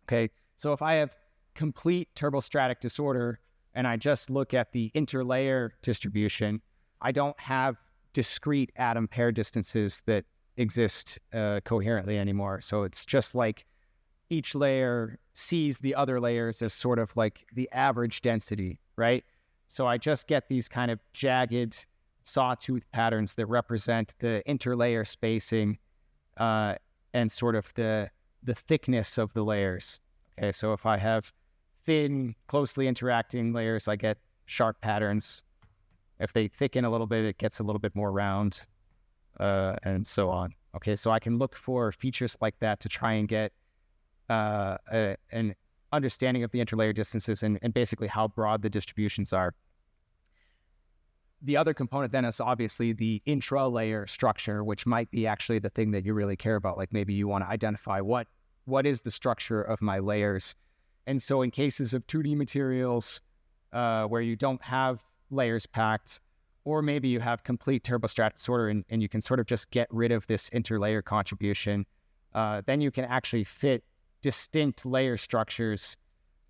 Okay, so if I have complete turbostratic disorder and I just look at the interlayer distribution, I don't have discrete atom pair distances that exist coherently anymore. So it's just like each layer sees the other layers as sort of like the average density, right? So I just get these kind of jagged sawtooth patterns that represent the interlayer spacing and sort of the thickness of the layers. Okay, so if I have thin, closely interacting layers, I get sharp patterns. If they thicken a little bit, it gets a little bit more round, and so on. Okay, so I can look for features like that to try and get an understanding of the interlayer distances and basically how broad the distributions are. The other component then is obviously the intra-layer structure, which might be actually the thing that you really care about. Like maybe you want to identify what is the structure of my layers. And so in cases of 2D materials where you don't have layers packed, or maybe you have complete turbostratic disorder and you can sort of just get rid of this interlayer contribution, then you can actually fit distinct layer structures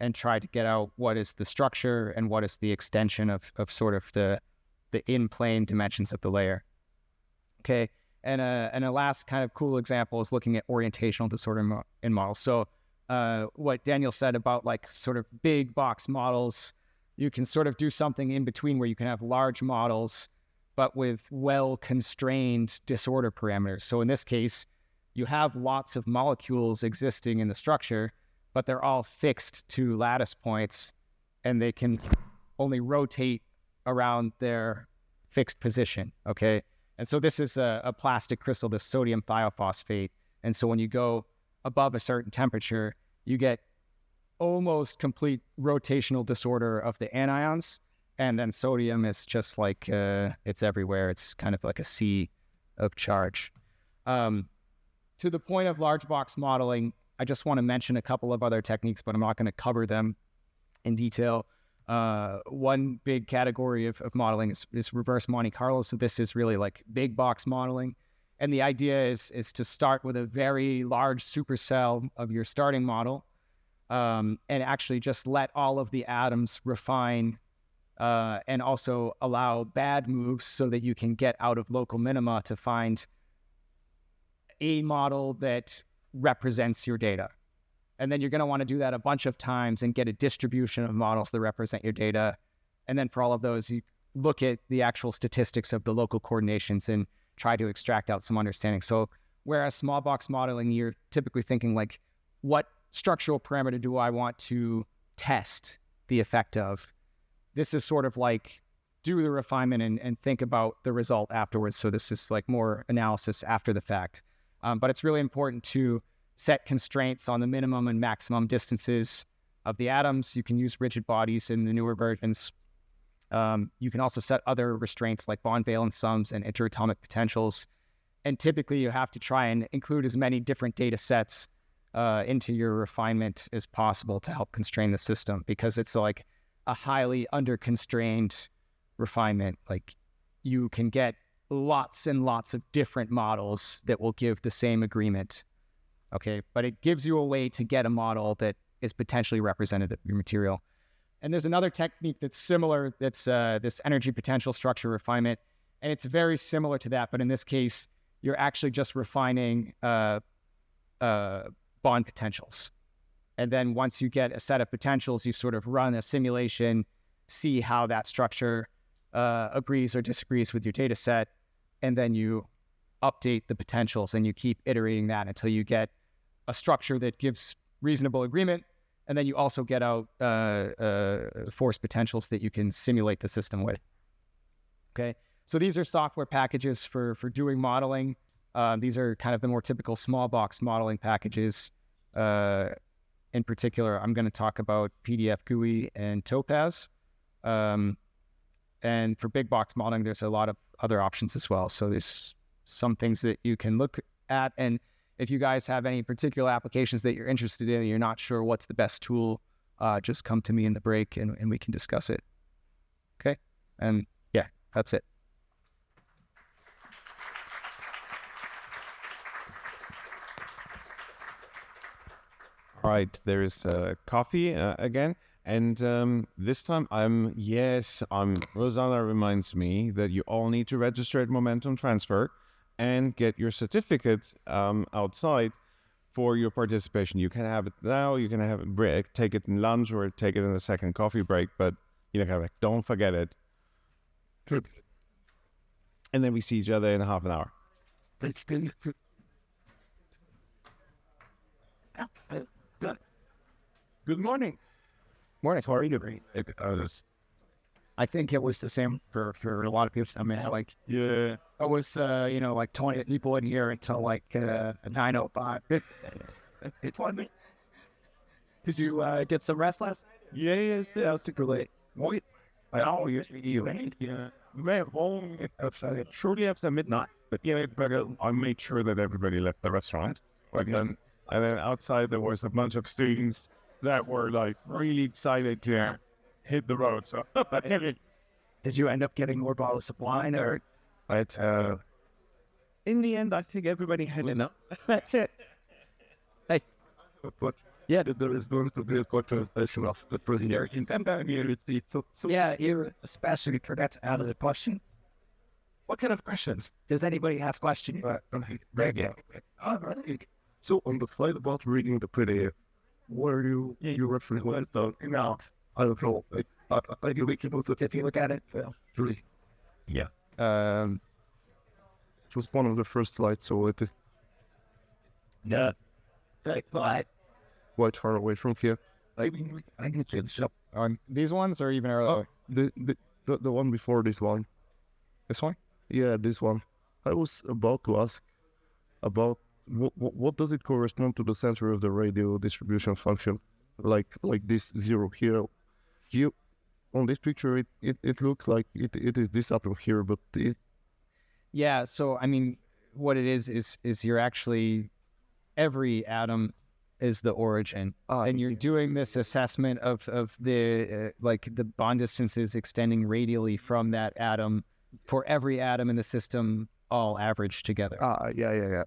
and try to get out what is the structure and what is the extension of sort of the in-plane dimensions of the layer. Okay, and a last kind of cool example is looking at orientational disorder in models. So what Daniel said about like sort of big box models, you can sort of do something in between where you can have large models, but with well-constrained disorder parameters. So in this case, you have lots of molecules existing in the structure, but they're all fixed to lattice points, and they can only rotate around their fixed position, okay? And so this is a plastic crystal, this sodium thiophosphate. And so when you go above a certain temperature, you get almost complete rotational disorder of the anions. And then sodium is just like, it's everywhere. It's kind of like a sea of charge. To the point of large box modeling, I just want to mention a couple of other techniques, but I'm not going to cover them in detail. One big category of modeling is reverse Monte Carlo. So this is really like big box modeling. And the idea is to start with a very large supercell of your starting model and actually just let all of the atoms refine and also allow bad moves so that you can get out of local minima to find a model that represents your data. And then you're going to want to do that a bunch of times and get a distribution of models that represent your data. And then for all of those, you look at the actual statistics of the local coordinations and try to extract out some understanding. So whereas small box modeling, you're typically thinking like, what structural parameter do I want to test the effect of? This is sort of like do the refinement and think about the result afterwards. So this is like more analysis after the fact. But it's really important to set constraints on the minimum and maximum distances of the atoms. You can use rigid bodies in the newer versions. You can also set other restraints like bond valence sums and interatomic potentials. And typically you have to try and include as many different data sets into your refinement as possible to help constrain the system, because it's like a highly under-constrained refinement. Like you can get lots and lots of different models that will give the same agreement. Okay, but it gives you a way to get a model that is potentially representative of your material. And there's another technique that's similar, that's this energy potential structure refinement, and it's very similar to that, but in this case, you're actually just refining bond potentials. And then once you get a set of potentials, you sort of run a simulation, see how that structure agrees or disagrees with your data set, and then you update the potentials and you keep iterating that until you get a structure that gives reasonable agreement. And then you also get out force potentials that you can simulate the system with. Okay, so these are software packages for doing modeling. These are kind of the more typical small box modeling packages. in particular, I'm going to talk about PDF GUI and Topaz. And for big box modeling, there's a lot of other options as well. So there's some things that you can look at. And if you guys have any particular applications that you're interested in and you're not sure what's the best tool, just come to me in the break and we can discuss it. Okay? And yeah, that's it. All right, there is coffee again. And this time Rosanna reminds me that you all need to register at Momentum Transfer and get your certificate outside for your participation. You can have it now, you can have it break, take it in lunch or take it in the second coffee break, but don't forget it. And then we see each other in half an hour. Good morning. Morning. How are you doing? I think it was the same for a lot of people. I mean, like, Yeah. it was, like 20 people in here until like 9:05. It's on me. Did you get some rest last night? Yes. That was super late. Wait. I always you. Yeah. We went home shortly after midnight. But I made sure that everybody left the restaurant. And then outside there was a bunch of students that were like really excited to hit the road. So Did you end up getting more bottles of wine or? but in the end I think everybody had enough. Hey. But yeah, there is going to be a conversation of the prisoner in community. So Yeah, you especially forgot to add the question. what kind of questions? Does anybody have questions? So on the flight about reading the PDF, what are you referring to? Now, I don't know. I can make you If you look at it, really. Yeah. It was one of the first slides, so it is yeah. But quite far away from here. I can change up on these ones or even earlier. The one before this one. This one? Yeah, this one. I was about to ask about what does it correspond to the center of the radio distribution function, like this zero here. You on this picture, it looks like it is this atom here, but Yeah. So I mean, what it is you're actually every atom is the origin, and you're doing this assessment of the the bond distances extending radially from that atom for every atom in the system, all averaged together. Yeah.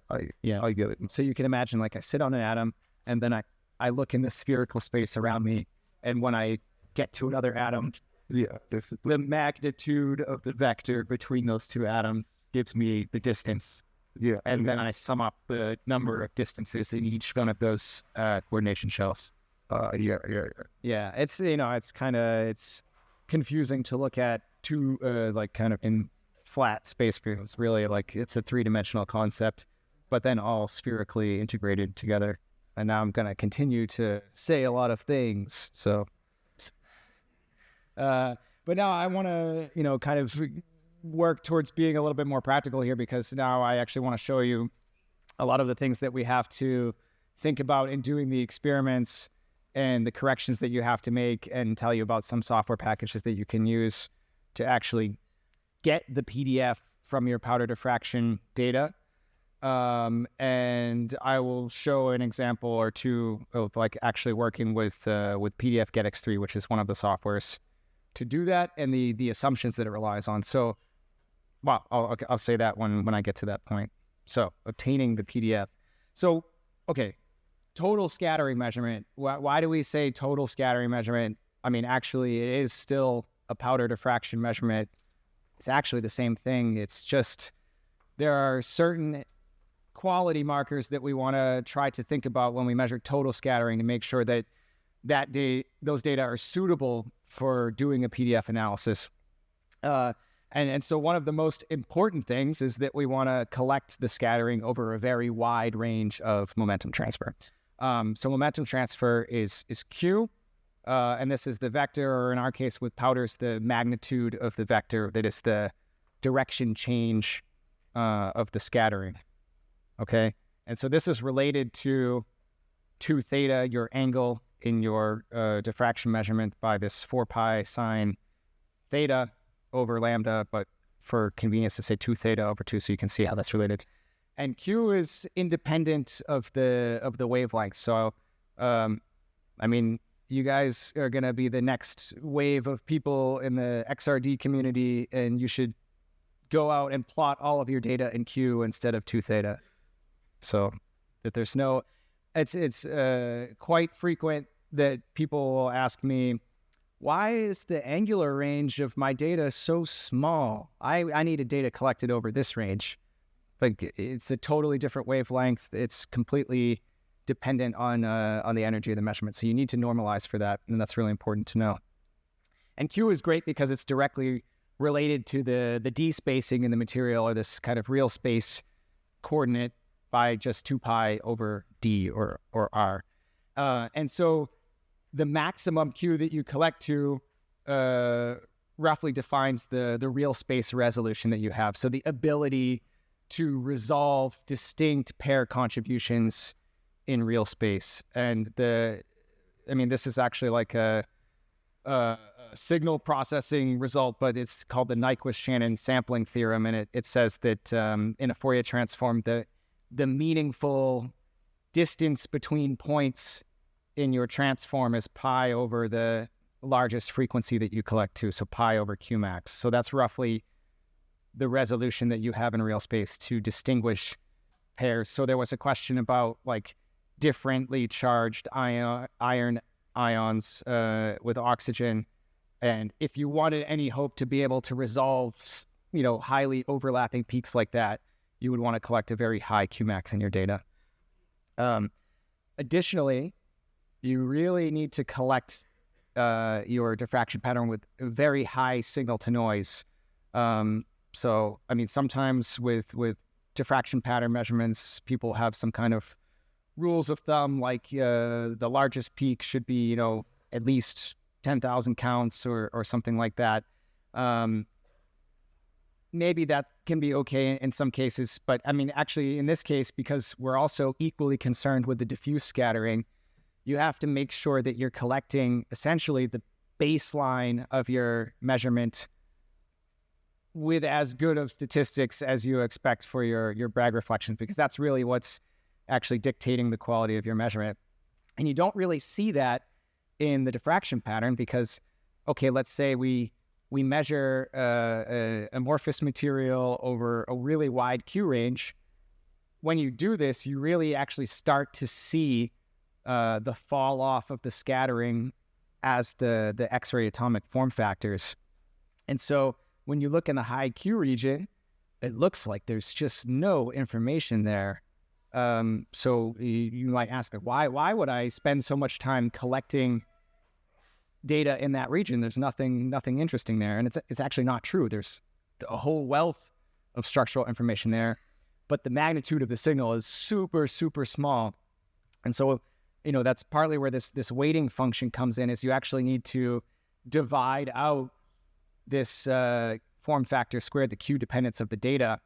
I get it. So you can imagine, like, I sit on an atom, and then I look in the spherical space around me, and when I get to another atom, Yeah, the magnitude of the vector between those two atoms gives me the distance. yeah, And then I sum up the number of distances in each one of those coordination shells. yeah. Yeah, it's, it's kind of, it's confusing to look at two, kind of in flat space, because really, like, it's a three-dimensional concept, but then all spherically integrated together. And now I'm going to continue to say a lot of things, so... but now I want to, kind of work towards being a little bit more practical here, because now I actually want to show you a lot of the things that we have to think about in doing the experiments and the corrections that you have to make, and tell you about some software packages that you can use to actually get the PDF from your powder diffraction data. And I will show an example or two of, like, actually working with PDF GetX3, which is one of the softwares to do that, and the assumptions that it relies on. So, well, I'll say that when I get to that point. So, obtaining the PDF. So, okay, total scattering measurement. Why do we say total scattering measurement? I mean, actually, it is still a powder diffraction measurement. It's actually the same thing. It's just there are certain quality markers that we want to try to think about when we measure total scattering, to make sure that those data are suitable for doing a PDF analysis. And so one of the most important things is that we want to collect the scattering over a very wide range of momentum transfer. So momentum transfer is Q, and this is the vector, or in our case with powders, the magnitude of the vector that is the direction change of the scattering. Okay, and so this is related to 2 theta, your angle in your diffraction measurement, by this 4 pi sine theta over lambda, but for convenience to say 2 theta over 2, so you can see how that's related. And Q is independent of the wavelength. So, I mean, you guys are going to be the next wave of people in the XRD community, and you should go out and plot all of your data in Q instead of 2 theta. So that there's no, it's quite frequent that people will ask me, why is the angular range of my data so small? I needed data collected over this range. But it's a totally different wavelength. It's completely dependent on the energy of the measurement. So you need to normalize for that, and that's really important to know. And Q is great because it's directly related to the D spacing in the material, or this kind of real space coordinate, by just 2 pi over D or R. And so the maximum Q that you collect to roughly defines the real space resolution that you have. So the ability to resolve distinct pair contributions in real space. And this is actually like a signal processing result, but it's called the Nyquist-Shannon sampling theorem. And it says that in a Fourier transform, the meaningful distance between points in your transform is pi over the largest frequency that you collect to, so pi over Q max. So that's roughly the resolution that you have in real space to distinguish pairs. So there was a question about like differently charged iron ions with oxygen, and if you wanted any hope to be able to resolve, highly overlapping peaks like that, you would want to collect a very high Qmax in your data. Additionally, you really need to collect your diffraction pattern with very high signal to noise. So, sometimes with diffraction pattern measurements, people have some kind of rules of thumb, like the largest peak should be, at least 10,000 counts or something like that. Maybe that can be okay in some cases, but actually in this case, because we're also equally concerned with the diffuse scattering, you have to make sure that you're collecting essentially the baseline of your measurement with as good of statistics as you expect for your Bragg reflections, because that's really what's actually dictating the quality of your measurement. And you don't really see that in the diffraction pattern because, okay, let's say we measure an amorphous material over a really wide Q range. When you do this, you really actually start to see the fall off of the scattering as the X-ray atomic form factors. And so when you look in the high Q region, it looks like there's just no information there. So you might ask, why would I spend so much time collecting data in that region? There's nothing interesting there. And it's actually not true. There's a whole wealth of structural information there, but the magnitude of the signal is super, super small. And so, that's partly where this weighting function comes in, is you actually need to divide out this form factor squared, the Q dependence of the data,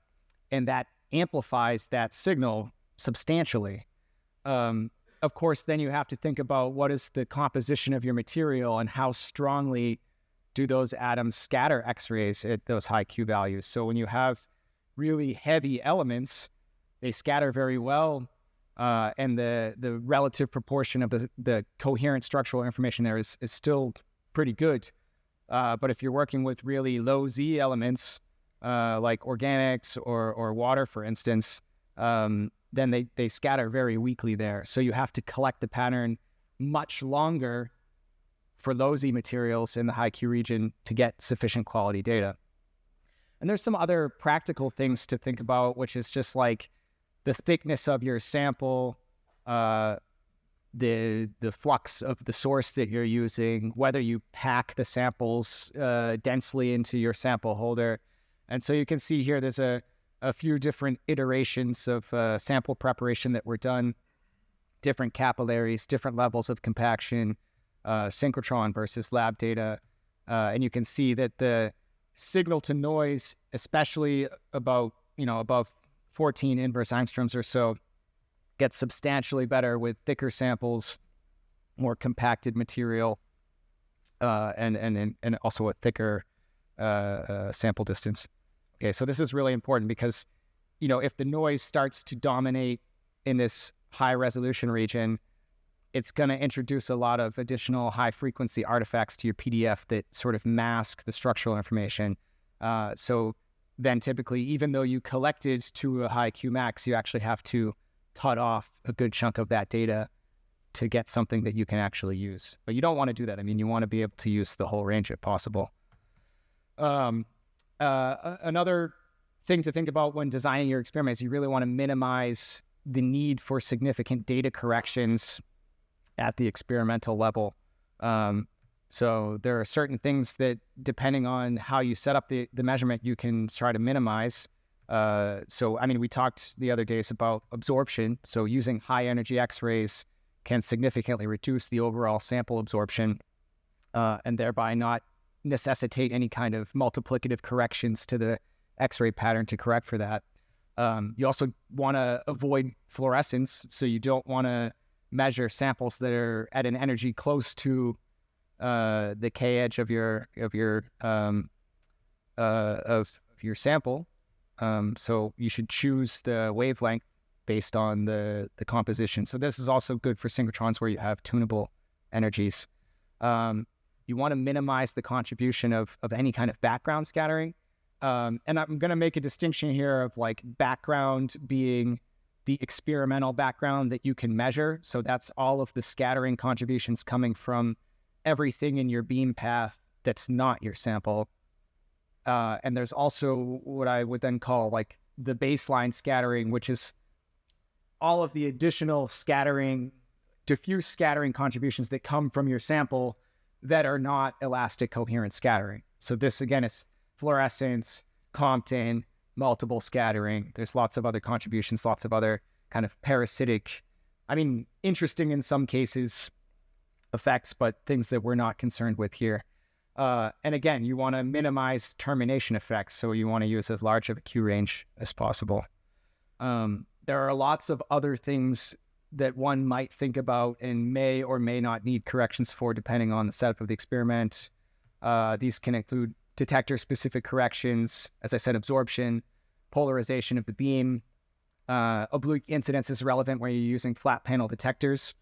and that amplifies that signal substantially. Of course, then you have to think about what is the composition of your material and how strongly do those atoms scatter X-rays at those high Q values. So when you have really heavy elements, they scatter very well, and the relative proportion of the coherent structural information there is still pretty good. But if you're working with really low Z elements, like organics or water, for instance, then they scatter very weakly there. So you have to collect the pattern much longer for low Z materials in the high Q region to get sufficient quality data. And there's some other practical things to think about, which is just like the thickness of your sample, the flux of the source that you're using, whether you pack the samples densely into your sample holder. And so you can see here there's a few different iterations of sample preparation that were done, different capillaries, different levels of compaction, synchrotron versus lab data. And you can see that the signal to noise, especially above 14 inverse angstroms or so, gets substantially better with thicker samples, more compacted material, and also a thicker sample distance. Okay, so this is really important because, if the noise starts to dominate in this high resolution region, it's going to introduce a lot of additional high frequency artifacts to your PDF that sort of mask the structural information. So then typically, even though you collected to a high Qmax, you actually have to cut off a good chunk of that data to get something that you can actually use. But you don't want to do that. I mean, you want to be able to use the whole range if possible. Another thing to think about when designing your experiment is you really want to minimize the need for significant data corrections at the experimental level. So there are certain things that, depending on how you set up the measurement, you can try to minimize. We talked the other days about absorption. So using high energy X-rays can significantly reduce the overall sample absorption, and thereby not necessitate any kind of multiplicative corrections to the X-ray pattern to correct for that. You also want to avoid fluorescence, so you don't want to measure samples that are at an energy close to the K edge of your sample. So you should choose the wavelength based on the composition. So this is also good for synchrotrons where you have tunable energies. You want to minimize the contribution of any kind of background scattering. And I'm going to make a distinction here of like background being the experimental background that you can measure. So that's all of the scattering contributions coming from everything in your beam path that's not your sample. And there's also what I would then call like the baseline scattering, which is all of the additional scattering, diffuse scattering contributions that come from your sample that are not elastic coherent scattering. So this again is fluorescence, Compton, multiple scattering. There's lots of other contributions, lots of other kind of parasitic, interesting in some cases, effects, but things that we're not concerned with here. And again, you want to minimize termination effects, so you want to use as large of a Q range as possible. There are lots of other things that one might think about and may or may not need corrections for, depending on the setup of the experiment. These can include detector-specific corrections, as I said, absorption, polarization of the beam. Oblique incidence is relevant when you're using flat panel detectors,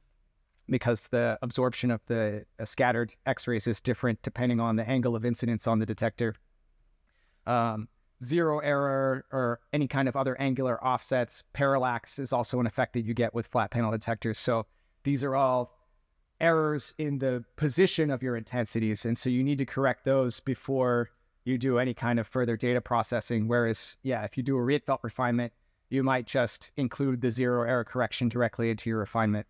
because the absorption of the scattered X-rays is different depending on the angle of incidence on the detector. Zero error or any kind of other angular offsets. Parallax is also an effect that you get with flat panel detectors. So these are all errors in the position of your intensities. And so you need to correct those before you do any kind of further data processing. Whereas, if you do a Rietveld refinement, you might just include the zero error correction directly into your refinement.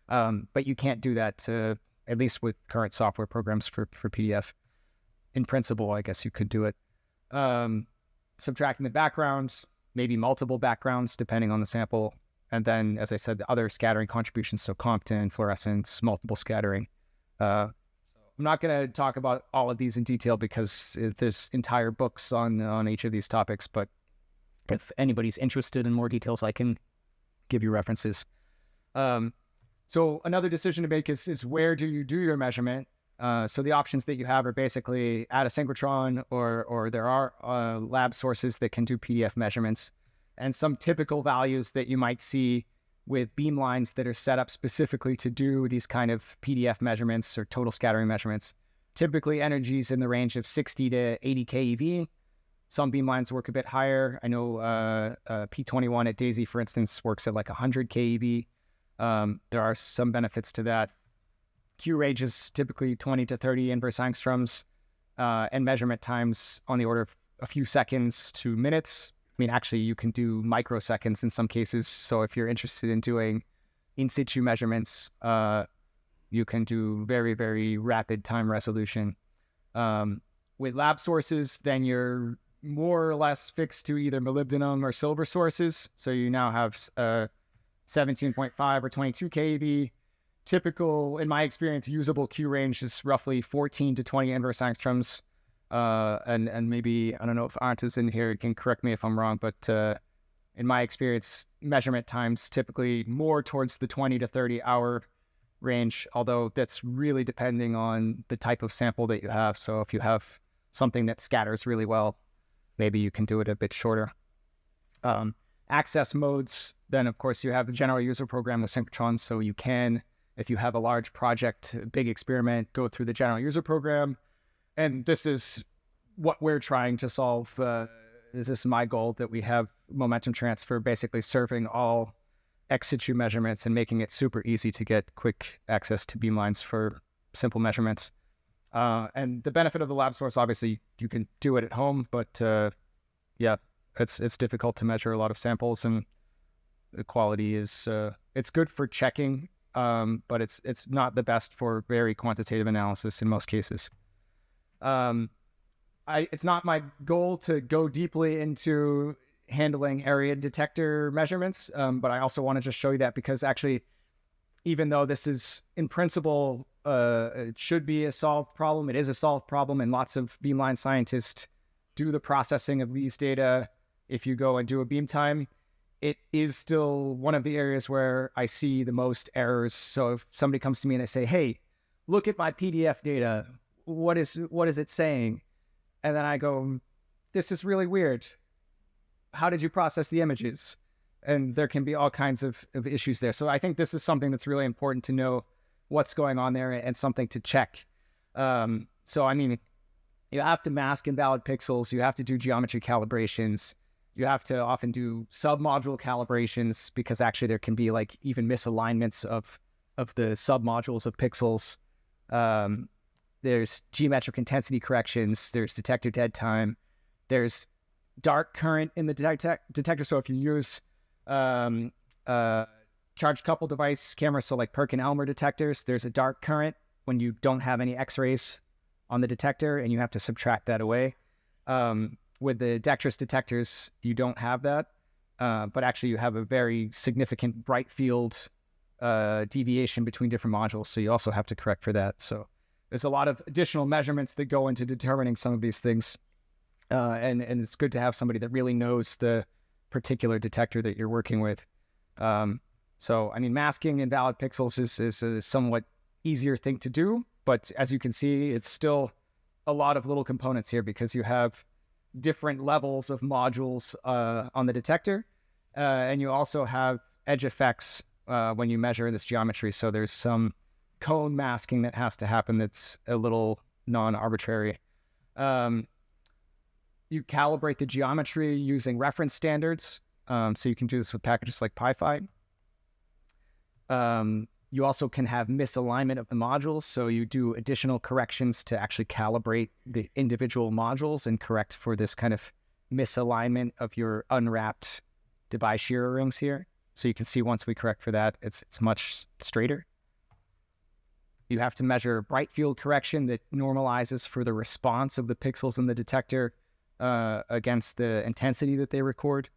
But you can't do that, at least with current software programs for PDF. In principle, I guess you could do it. Subtracting the backgrounds, maybe multiple backgrounds, depending on the sample. And then, as I said, the other scattering contributions, so Compton, fluorescence, multiple scattering. I'm not going to talk about all of these in detail because there's entire books on each of these topics. But if anybody's interested in more details, I can give you references. So another decision to make is where do you do your measurement? So the options that you have are basically at a synchrotron, or there are lab sources that can do PDF measurements, and some typical values that you might see with beam lines that are set up specifically to do these kind of PDF measurements or total scattering measurements. Typically energies in the range of 60 to 80 keV. Some beam lines work a bit higher. I know P21 at DAISY, for instance, works at like 100 keV. There are some benefits to that. Q range is typically 20 to 30 inverse angstroms, and measurement times on the order of a few seconds to minutes. Actually, you can do microseconds in some cases. So if you're interested in doing in situ measurements, you can do very, very rapid time resolution. With lab sources, then you're more or less fixed to either molybdenum or silver sources. So you now have 17.5 or 22 keV. Typical, in my experience, usable Q range is roughly 14 to 20 inverse angstroms. And maybe, I don't know if Arnt is in here, can correct me if I'm wrong, but in my experience, measurement times typically more towards the 20 to 30 hour range, although that's really depending on the type of sample that you have. So if you have something that scatters really well, maybe you can do it a bit shorter. Access modes, then of course you have the general user program with synchrotrons, so you can, if you have a large project, a big experiment, go through the general user program. And this is what we're trying to solve. This is my goal, that we have momentum transfer basically serving all ex situ measurements and making it super easy to get quick access to beamlines for simple measurements. And the benefit of the lab source, obviously, you can do it at home, but yeah, it's difficult to measure a lot of samples, and the quality is it's good for checking, but it's not the best for very quantitative analysis in most cases. It's not my goal to go deeply into handling area detector measurements, but I also want to just show you that, because actually, even though this is in principle it should be a solved problem, it is a solved problem, and lots of beamline scientists do the processing of these data. If you go and do a beam time, it is still one of the areas where I see the most errors. So if somebody comes to me and they say, hey, look at my PDF data, what is it saying? And then I go, this is really weird. How did you process the images? And there can be all kinds of issues there. So I think this is something that's really important to know what's going on there, and something to check. So, I mean, you have to mask invalid pixels. You have to do geometry calibrations. You have to often do submodule calibrations, because actually there can be like even misalignments of the submodules of pixels. There's geometric intensity corrections. There's detector dead time. There's dark current in the detector. So if you use charged couple device cameras, so like Perkin-Elmer detectors, there's a dark current when you don't have any X-rays on the detector, and you have to subtract that away. With the dextrous detectors, you don't have that, but actually you have a very significant bright field deviation between different modules, so you also have to correct for that. So there's a lot of additional measurements that go into determining some of these things, and it's good to have somebody that really knows the particular detector that you're working with. So, I mean, masking invalid pixels is a somewhat easier thing to do, but as you can see, it's still a lot of little components here, because you have different levels of modules on the detector, and you also have edge effects when you measure this geometry. So there's some cone masking that has to happen that's a little non-arbitrary. You calibrate the geometry using reference standards, so you can do this with packages like PyPhi. You also can have misalignment of the modules, so you do additional corrections to actually calibrate the individual modules and correct for this kind of misalignment of your unwrapped Debye shear rings here. So you can see once we correct for that, it's much straighter. You have to measure bright field correction that normalizes for the response of the pixels in the detector against the intensity that they record.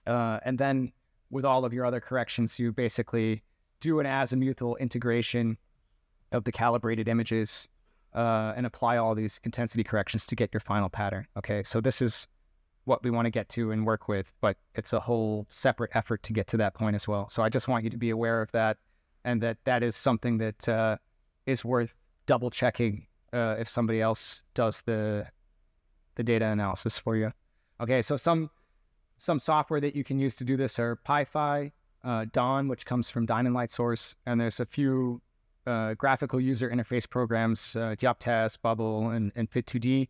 And then with all of your other corrections, you basically do an azimuthal integration of the calibrated images and apply all these intensity corrections to get your final pattern. Okay, so this is what we want to get to and work with, but it's a whole separate effort to get to that point as well. So I just want you to be aware of that, and that is something that is worth double checking if somebody else does the data analysis for you. Okay, so some software that you can use to do this are PyPhi, Dawn, which comes from Diamond Light Source, and there's a few graphical user interface programs, Dioptest, Bubble, and Fit2D.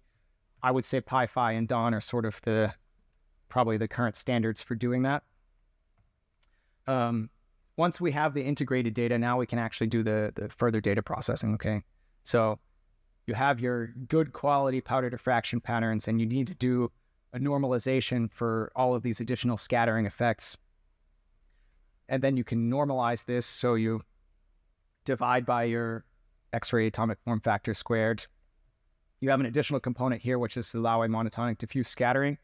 I would say PyPhi and Dawn are sort of probably the current standards for doing that. Once we have the integrated data, now we can actually do the further data processing, okay? So you have your good quality powder diffraction patterns, and you need to do a normalization for all of these additional scattering effects. And then you can normalize this, so you divide by your X-ray atomic form factor squared. You have an additional component here, which is the Laue monotonic diffuse scattering.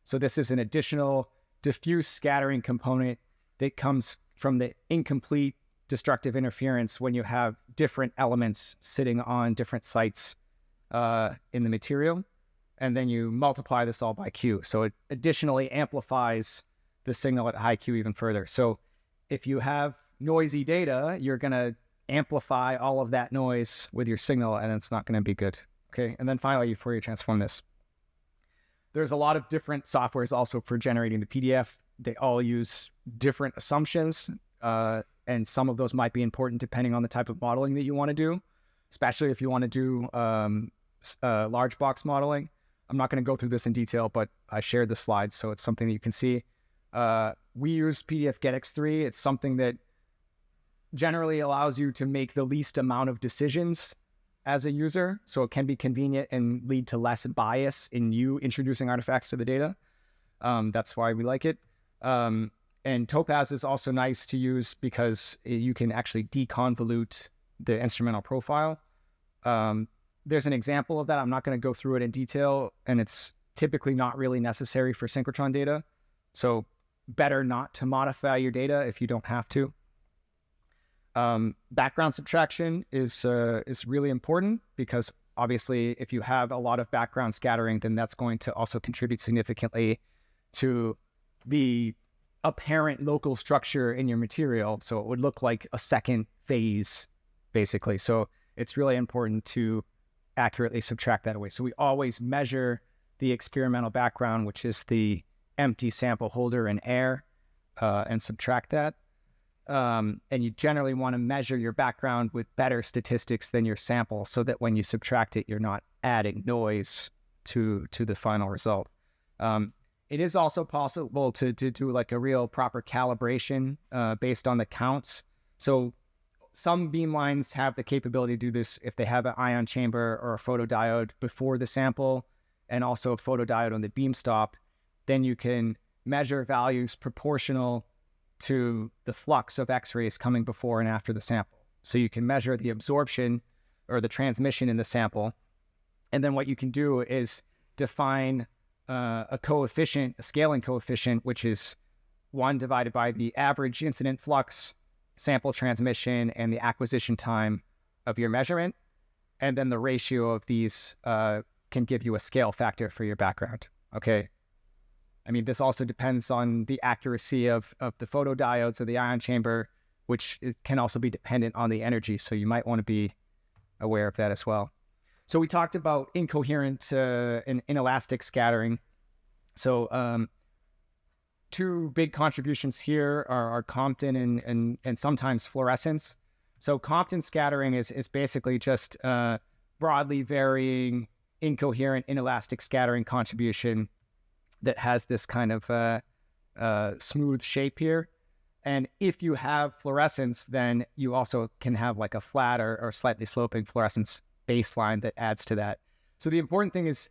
So this is an additional diffuse scattering component that comes from the incomplete destructive interference when you have different elements sitting on different sites in the material. And then you multiply this all by Q. So it additionally amplifies the signal at high Q even further. So if you have noisy data, you're going to amplify all of that noise with your signal, and it's not going to be good. Okay. And then finally, Fourier transform this. There's a lot of different softwares also for generating the PDF. They all use different assumptions, and some of those might be important depending on the type of modeling that you want to do, especially if you want to do large box modeling. I'm not going to go through this in detail, but I shared the slides, so it's something that you can see. We use PDF GetX3. It's something that generally allows you to make the least amount of decisions as a user, so it can be convenient and lead to less bias in you introducing artifacts to the data. That's why we like it. And Topaz is also nice to use because you can actually deconvolute the instrumental profile. There's an example of that. I'm not going to go through it in detail, and it's typically not really necessary for synchrotron data. So better not to modify your data if you don't have to. Background subtraction is really important because obviously if you have a lot of background scattering, then that's going to also contribute significantly to the apparent local structure in your material. So it would look like a second phase, basically. So it's really important to accurately subtract that away. So we always measure the experimental background, which is the empty sample holder in air, and subtract that. And you generally want to measure your background with better statistics than your sample so that when you subtract it, you're not adding noise to the final result. It is also possible to do like a real proper calibration based on the counts. So some beamlines have the capability to do this if they have an ion chamber or a photodiode before the sample and also a photodiode on the beam stop. Then you can measure values proportional to the flux of X-rays coming before and after the sample. So you can measure the absorption or the transmission in the sample. And then what you can do is define a coefficient, a scaling coefficient, which is 1 divided by the average incident flux, sample transmission, and the acquisition time of your measurement. And then the ratio of these can give you a scale factor for your background. Okay. I mean, this also depends on the accuracy of the photodiodes of the ion chamber, which can also be dependent on the energy. So you might want to be aware of that as well. So we talked about incoherent and inelastic scattering. So two big contributions here are Compton and sometimes fluorescence. So Compton scattering is basically just broadly varying incoherent inelastic scattering contribution that has this kind of smooth shape here. And if you have fluorescence, then you also can have like a flat or slightly sloping fluorescence baseline that adds to that. So the important thing is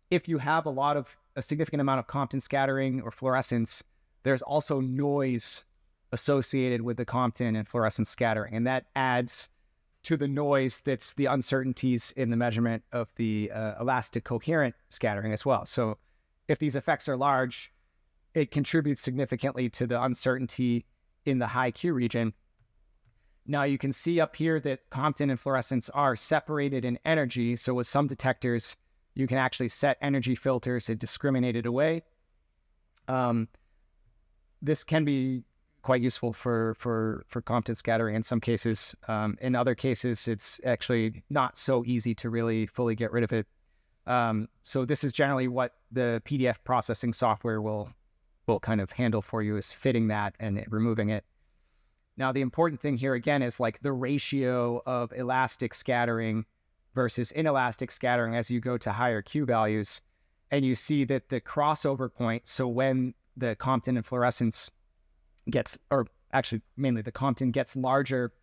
if you have a significant amount of Compton scattering or fluorescence, there's also noise associated with the Compton and fluorescence scattering. And that adds to the noise that's the uncertainties in the measurement of the elastic coherent scattering as well. So if these effects are large, it contributes significantly to the uncertainty in the high Q region. Now you can see up here that Compton and fluorescence are separated in energy. So with some detectors, you can actually set energy filters and discriminate it away. This can be quite useful for Compton scattering in some cases. In other cases, it's actually not so easy to really fully get rid of it. So this is generally what the PDF processing software will kind of handle for you, is fitting that and removing it. Now, the important thing here again is like the ratio of elastic scattering versus inelastic scattering as you go to higher Q values. And you see that the crossover point, so when the Compton and fluorescence gets, or actually mainly the Compton gets larger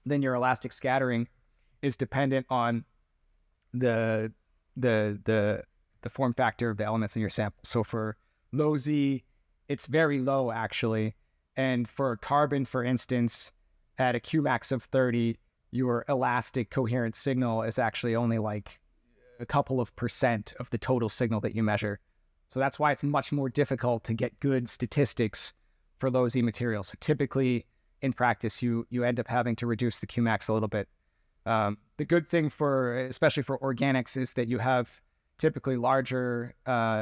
than your elastic scattering, is dependent on the form factor of the elements in your sample. So for low Z, it's very low actually. And for carbon, for instance, at a Qmax of 30, your elastic coherent signal is actually only like a couple of % of the total signal that you measure. So that's why it's much more difficult to get good statistics for low Z materials. So typically in practice, you end up having to reduce the Qmax a little bit. The good thing especially for organics, is that you have typically larger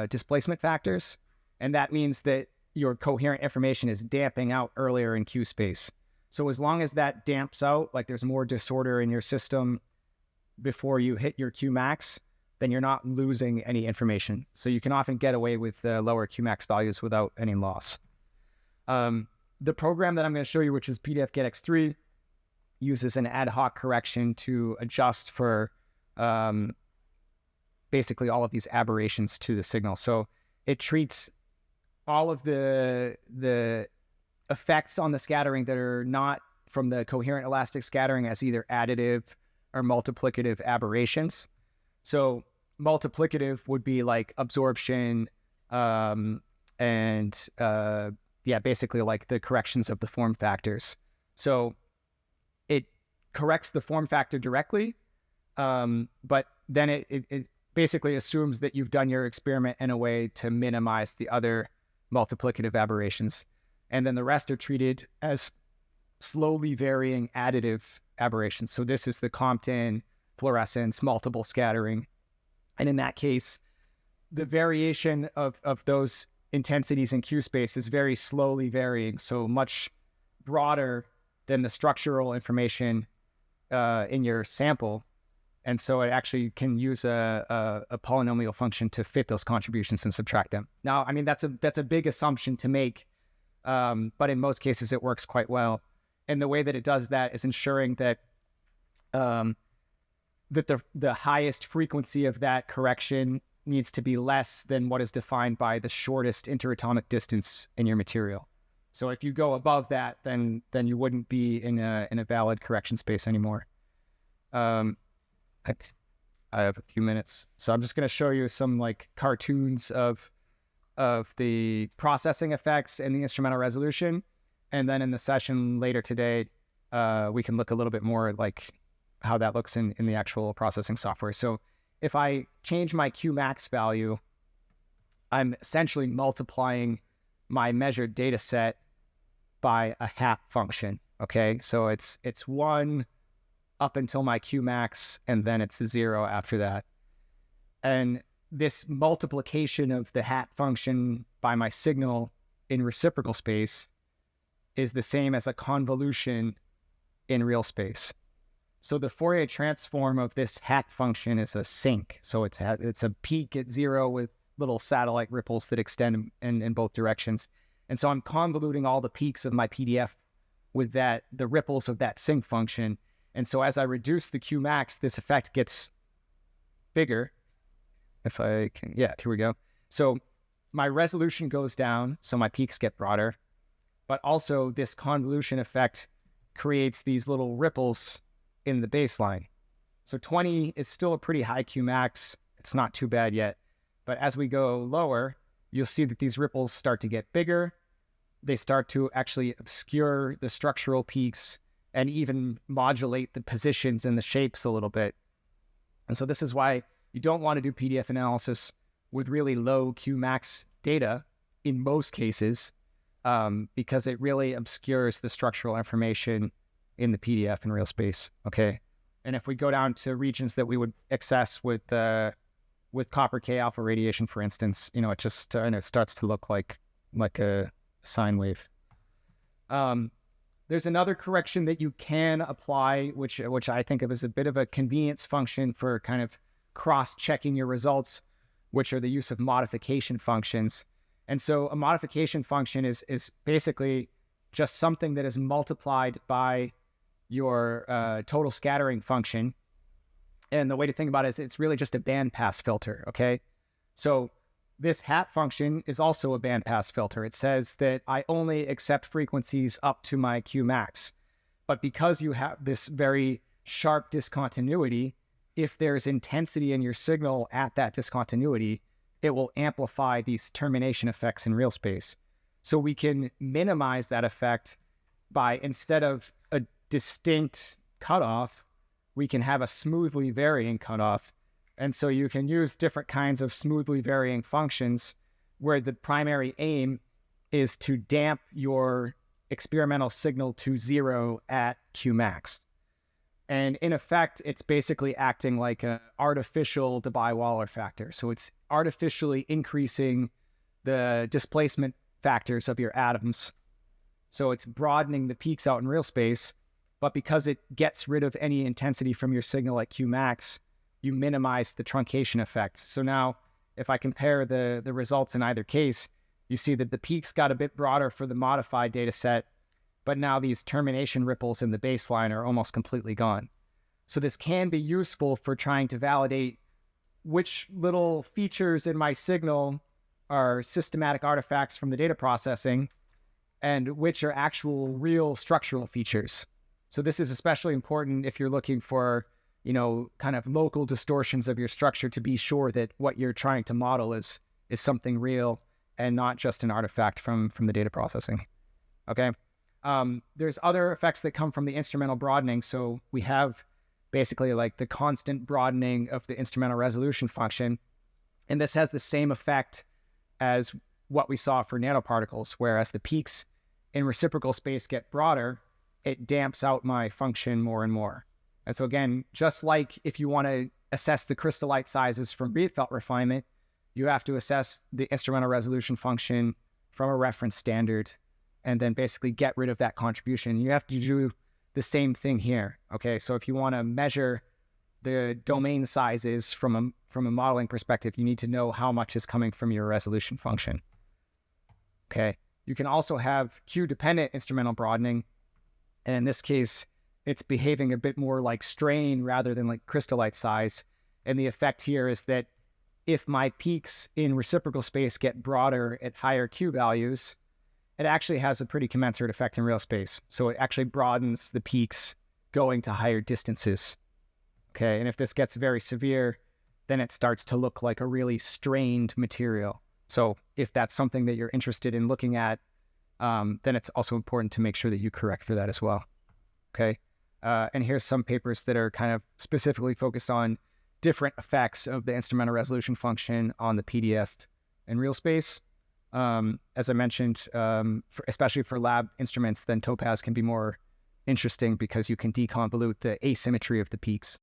displacement factors. And that means that your coherent information is damping out earlier in Q space. So as long as that damps out, like there's more disorder in your system before you hit your Qmax, then you're not losing any information. So you can often get away with lower Qmax values without any loss. The program that I'm going to show you, which is PDF-GetX3, uses an ad hoc correction to adjust for basically all of these aberrations to the signal. So it treats all of the effects on the scattering that are not from the coherent elastic scattering as either additive or multiplicative aberrations. So multiplicative would be like absorption and basically like the corrections of the form factors. So it corrects the form factor directly, but then it basically assumes that you've done your experiment in a way to minimize the other multiplicative aberrations. And then the rest are treated as slowly varying additive aberrations. So this is the Compton, fluorescence, multiple scattering. And in that case, the variation of those intensities in Q space is very slowly varying, so much broader than the structural information in your sample. And so it actually can use a polynomial function to fit those contributions and subtract them. Now, I mean, that's a big assumption to make, but in most cases it works quite well. And the way that it does that is ensuring that that the highest frequency of that correction needs to be less than what is defined by the shortest interatomic distance in your material. So if you go above that, then you wouldn't be in a valid correction space anymore. I have a few minutes, so I'm just going to show you some like cartoons of the processing effects and the instrumental resolution, and then in the session later today, we can look a little bit more like how that looks in the actual processing software. So if I change my Qmax value, I'm essentially multiplying my measured data set by a hat function. Okay, so it's 1 up until my Qmax, and then it's 0 after that. And this multiplication of the hat function by my signal in reciprocal space is the same as a convolution in real space. So the Fourier transform of this hat function is a sink. So it's a peak at 0 with little satellite ripples that extend in both directions. And so I'm convoluting all the peaks of my PDF with the ripples of that sink function. And so as I reduce the Qmax, this effect gets bigger. If I can, yeah, here we go. So my resolution goes down, so my peaks get broader. But also this convolution effect creates these little ripples in the baseline. So 20 is still a pretty high Qmax. It's not too bad yet. But as we go lower, you'll see that these ripples start to get bigger. They start to actually obscure the structural peaks and even modulate the positions and the shapes a little bit. And so this is why you don't want to do PDF analysis with really low Qmax data in most cases, because it really obscures the structural information in the PDF in real space. Okay. And if we go down to regions that we would access with copper K alpha radiation, for instance, it just starts to look like a sine wave. There's another correction that you can apply, which I think of as a bit of a convenience function for kind of cross-checking your results, which are the use of modification functions. And so a modification function is basically just something that is multiplied by your total scattering function. And the way to think about it is it's really just a bandpass filter, okay? So this hat function is also a bandpass filter. It says that I only accept frequencies up to my Qmax. But because you have this very sharp discontinuity, if there's intensity in your signal at that discontinuity, it will amplify these termination effects in real space. So we can minimize that effect by, instead of a distinct cutoff, we can have a smoothly varying cutoff. And so you can use different kinds of smoothly varying functions where the primary aim is to damp your experimental signal to 0 at Qmax. And in effect, it's basically acting like an artificial Debye-Waller factor. So it's artificially increasing the displacement factors of your atoms. So it's broadening the peaks out in real space, but because it gets rid of any intensity from your signal at Qmax, you minimize the truncation effect. So now if I compare the results in either case, you see that the peaks got a bit broader for the modified data set, but now these termination ripples in the baseline are almost completely gone. So this can be useful for trying to validate which little features in my signal are systematic artifacts from the data processing and which are actual real structural features. So this is especially important if you're looking for, kind of local distortions of your structure to be sure that what you're trying to model is something real and not just an artifact from the data processing. Okay. There's other effects that come from the instrumental broadening. So we have basically like the constant broadening of the instrumental resolution function. And this has the same effect as what we saw for nanoparticles, whereas the peaks in reciprocal space get broader, it damps out my function more and more. And so again, just like if you want to assess the crystallite sizes from Rietveld refinement, you have to assess the instrumental resolution function from a reference standard and then basically get rid of that contribution. You have to do the same thing here. Okay, so if you want to measure the domain sizes from a modeling perspective, you need to know how much is coming from your resolution function. Okay, you can also have Q-dependent instrumental broadening, and in this case, it's behaving a bit more like strain rather than like crystallite size. And the effect here is that if my peaks in reciprocal space get broader at higher Q values, it actually has a pretty commensurate effect in real space. So it actually broadens the peaks going to higher distances. Okay, and if this gets very severe, then it starts to look like a really strained material. So if that's something that you're interested in looking at, then it's also important to make sure that you correct for that as well. Okay, and here's some papers that are kind of specifically focused on different effects of the instrumental resolution function on the PDF in real space. As I mentioned, especially for lab instruments, then Topaz can be more interesting because you can deconvolute the asymmetry of the peaks.